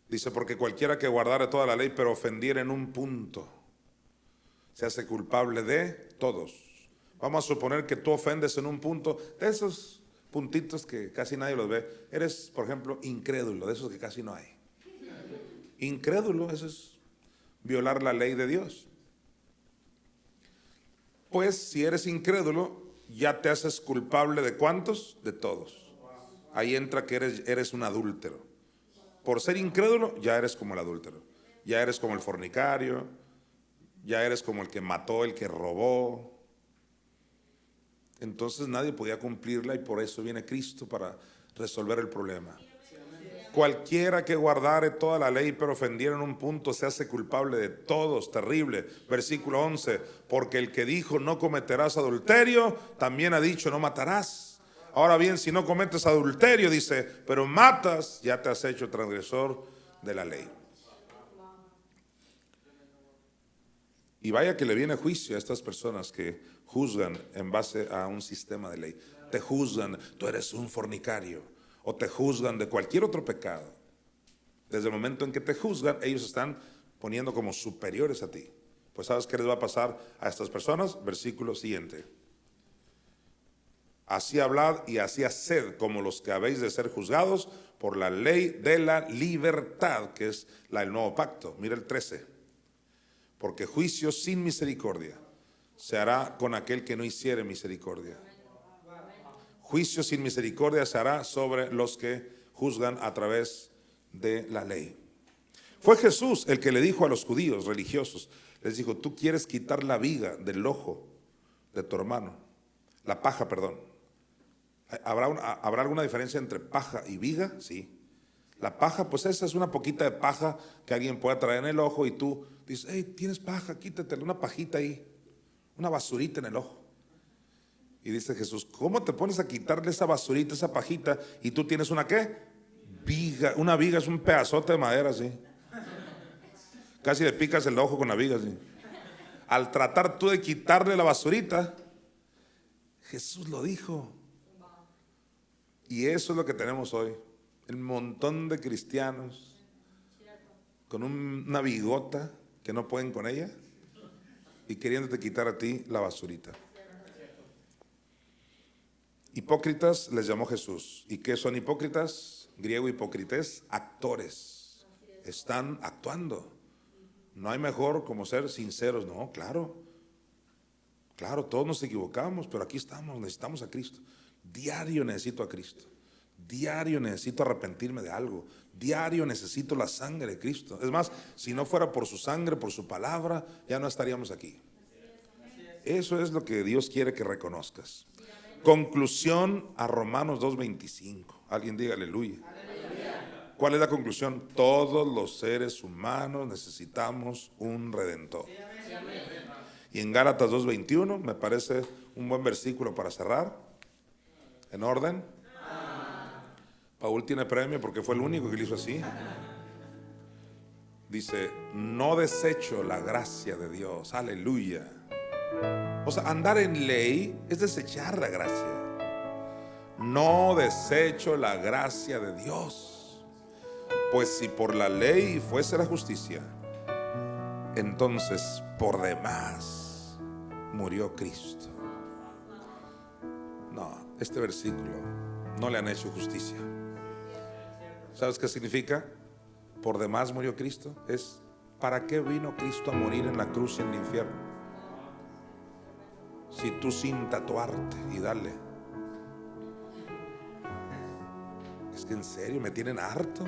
Dice: porque cualquiera que guardare toda la ley, pero ofendiera en un punto, se hace culpable de todos. Vamos a suponer que tú ofendes en un punto, de esos puntitos que casi nadie los ve. Eres, por ejemplo, incrédulo, de esos que casi no hay. Incrédulo, eso es violar la ley de Dios. Pues si eres incrédulo, ya te haces culpable de ¿cuántos? De todos. Ahí entra que eres un adúltero. Por ser incrédulo, ya eres como el adúltero. Ya eres como el fornicario. Ya eres como el que mató, el que robó. Entonces nadie podía cumplirla, y por eso viene Cristo para resolver el problema. Cualquiera que guardare toda la ley pero ofendiera en un punto se hace culpable de todos. Terrible. Versículo 11: porque el que dijo no cometerás adulterio, también ha dicho no matarás. Ahora bien, si no cometes adulterio, dice, pero matas, ya te has hecho transgresor de la ley. Y vaya que le viene juicio a estas personas que juzgan en base a un sistema de ley. Te juzgan: tú eres un fornicario. O te juzgan de cualquier otro pecado. Desde el momento en que te juzgan, ellos están poniendo como superiores a ti. Pues ¿sabes qué les va a pasar a estas personas? Versículo siguiente. Así hablad y así haced, como los que habéis de ser juzgados por la ley de la libertad, que es el nuevo pacto. Mira el 13. Porque juicio sin misericordia se hará con aquel que no hiciere misericordia. Juicio sin misericordia se hará sobre los que juzgan a través de la ley. Fue Jesús el que le dijo a los judíos religiosos, les dijo, tú quieres quitar la viga del ojo de tu hermano, la paja, perdón. ¿Habrá alguna diferencia entre paja y viga? Sí. La paja, pues esa es una poquita de paja que alguien pueda traer en el ojo y tú dices, hey, tienes paja, quítatela, una pajita ahí, una basurita en el ojo. Y dice Jesús, ¿cómo te pones a quitarle esa basurita, esa pajita, y tú tienes una qué? Viga. Una viga es un pedazote de madera así. Casi le picas el ojo con la viga así. Al tratar tú de quitarle la basurita, Jesús lo dijo. Y eso es lo que tenemos hoy. El montón de cristianos con una bigota que no pueden con ella y queriéndote quitar a ti la basurita. Hipócritas les llamó Jesús. ¿Y qué son hipócritas? Griego hipócrites, actores. Están actuando. No hay mejor como ser sinceros. No, claro, todos nos equivocamos, pero aquí estamos, necesitamos a Cristo. Diario necesito a Cristo. Diario necesito arrepentirme de algo. Diario necesito la sangre de Cristo. Es más, si no fuera por su sangre, por su palabra, ya no estaríamos aquí. Eso es lo que Dios quiere que reconozcas. Conclusión a Romanos 2:25. Alguien diga aleluya. ¿Cuál es la conclusión? Todos los seres humanos necesitamos un redentor. Y en Gálatas 2:21 me parece un buen versículo para cerrar. ¿En orden? Paul tiene premio porque fue el único que lo hizo así. Dice, no desecho la gracia de Dios. Aleluya. O sea, andar en ley es desechar la gracia. No desecho la gracia de Dios. Pues si por la ley fuese la justicia, entonces por demás murió Cristo. No, este versículo no le han hecho justicia. ¿Sabes qué significa? Por demás murió Cristo. Es, ¿para qué vino Cristo a morir en la cruz y en el infierno? Si tú sin tatuarte y darle. Es que en serio me tienen harto.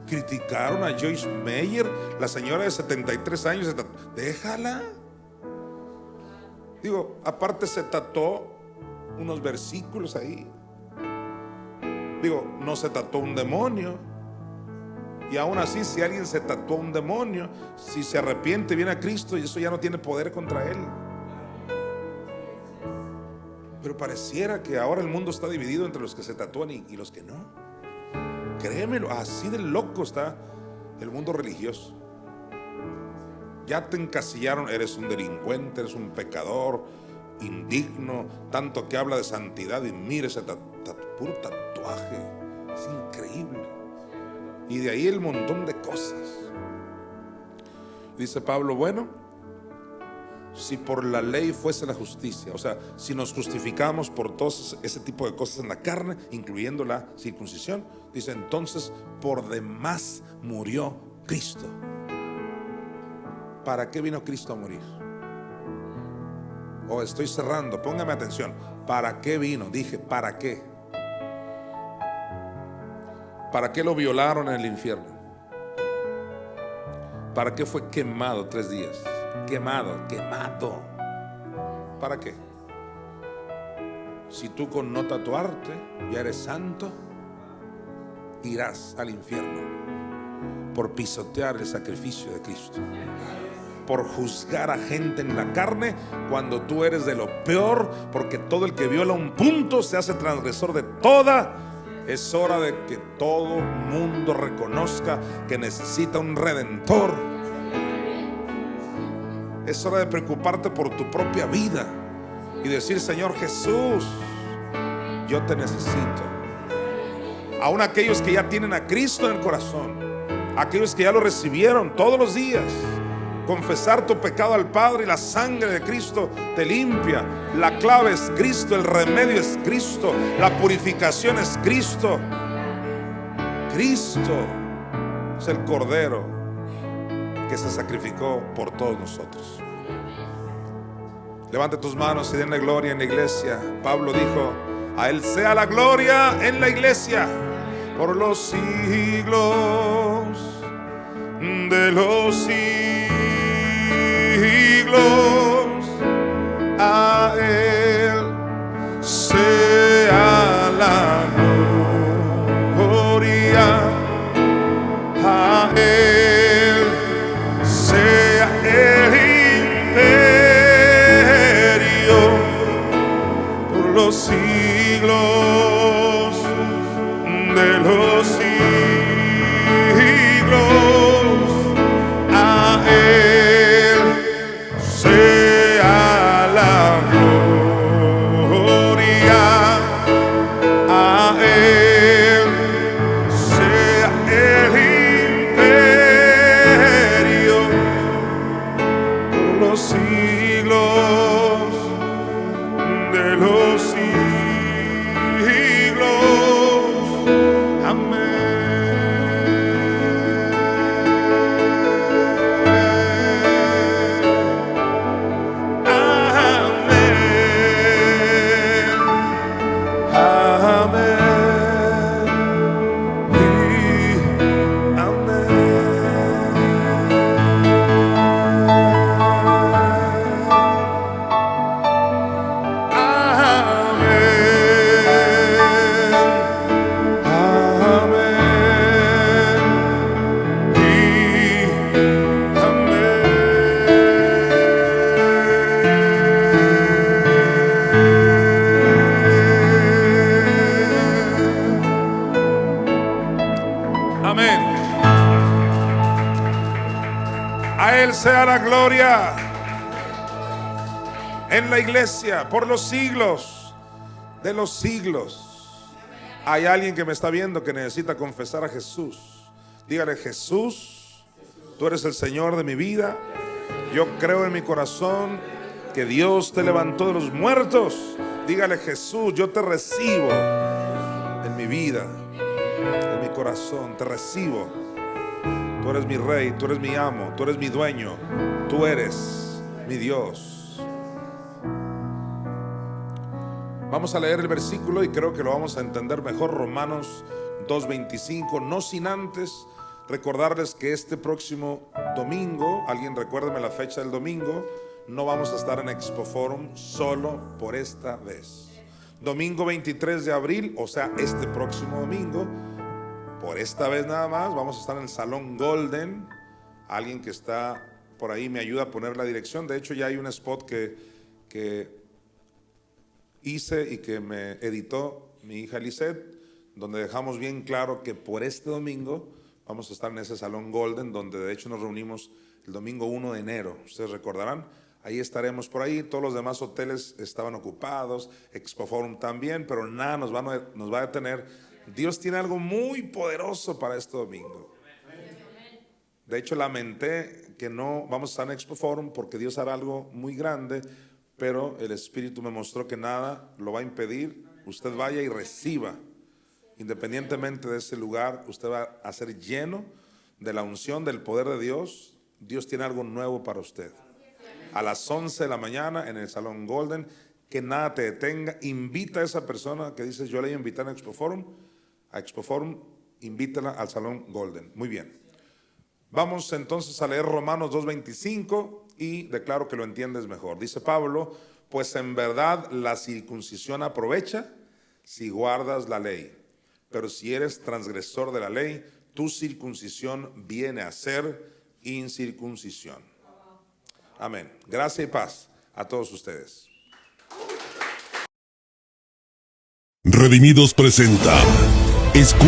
Criticaron a Joyce Meyer, la señora de 73 años. Déjala. Digo, aparte se tatuó unos versículos ahí. Digo, no se tatuó un demonio. Y aún así, si alguien se tatuó un demonio, si se arrepiente, viene a Cristo y eso ya no tiene poder contra él. Pero pareciera que ahora el mundo está dividido entre los que se tatúan y los que no. Créemelo, así de loco está el mundo religioso. Ya te encasillaron, eres un delincuente, eres un pecador, indigno, tanto que habla de santidad y mire ese puro tatuaje, es increíble. Y de ahí el montón de cosas. Dice Pablo, bueno, si por la ley fuese la justicia, o sea, si nos justificamos por todo ese tipo de cosas en la carne, incluyendo la circuncisión, dice, entonces por demás murió Cristo. ¿Para qué vino Cristo a morir? Estoy cerrando, póngame atención. ¿Para qué vino? Dije, ¿para qué? ¿Para qué lo violaron en el infierno? ¿Para qué fue quemado 3 días? Quemado. ¿Para qué? Si tú con no tatuarte ya eres santo, irás al infierno por pisotear el sacrificio de Cristo, por juzgar a gente en la carne cuando tú eres de lo peor, porque todo el que viola un punto se hace transgresor de toda. Es hora de que todo mundo reconozca que necesita un redentor. Es hora de preocuparte por tu propia vida y decir, Señor Jesús, yo te necesito. Aún aquellos que ya tienen a Cristo en el corazón, aquellos que ya lo recibieron todos los días, confesar tu pecado al Padre y la sangre de Cristo te limpia. La clave es Cristo, el remedio es Cristo, la purificación es Cristo. Cristo es el Cordero que se sacrificó por todos nosotros. Levante tus manos y denle gloria en la iglesia. Pablo dijo: a Él sea la gloria en la iglesia por los siglos de los siglos. A Él sea la gloria, a Él sea el imperio por los siglos de los siglos. A Él sea la gloria, a Él sea el imperio por los siglos de los siglos. Amén. Amén. A Él sea la gloria en la iglesia por los siglos de los siglos. Hay alguien que me está viendo que necesita confesar a Jesús. Dígale: Jesús, tú eres el Señor de mi vida. Yo creo en mi corazón que Dios te levantó de los muertos. Dígale: Jesús, yo te recibo en mi vida, en mi corazón, te recibo. Tú eres mi rey, tú eres mi amo, tú eres mi dueño, tú eres mi Dios. Vamos a leer el versículo y creo que lo vamos a entender mejor. Romanos 2:25. No sin antes recordarles que este próximo domingo, alguien recuérdeme la fecha del domingo, no vamos a estar en Expo Forum solo por esta vez. Domingo 23 de abril, o sea, este próximo domingo, por esta vez nada más, vamos a estar en el Salón Golden. Alguien que está por ahí me ayuda a poner la dirección. De hecho, ya hay un spot que hice y que me editó mi hija Lisette, donde dejamos bien claro que por este domingo vamos a estar en ese Salón Golden, donde de hecho nos reunimos el domingo 1 de enero. Ustedes recordarán, ahí estaremos por ahí. Todos los demás hoteles estaban ocupados, Expo Forum también, pero nada nos va a detener. Dios tiene algo muy poderoso para este domingo. De hecho, lamenté que no vamos a estar en Expo Forum porque Dios hará algo muy grande, pero el Espíritu me mostró que nada lo va a impedir. Usted vaya y reciba. Independientemente de ese lugar, usted va a ser lleno de la unción, del poder de Dios. Dios tiene algo nuevo para usted. A las 11 de la mañana en el Salón Golden, que nada te detenga. Invita a esa persona que dices: yo le voy a invitar a Expo Forum, invítala al Salón Golden. Muy bien. Vamos entonces a leer Romanos 2:25 y declaro que lo entiendes mejor. Dice Pablo: pues en verdad la circuncisión aprovecha si guardas la ley, pero si eres transgresor de la ley, tu circuncisión viene a ser incircuncisión. Amén. Gracia y paz a todos ustedes. Redimidos presenta Escuela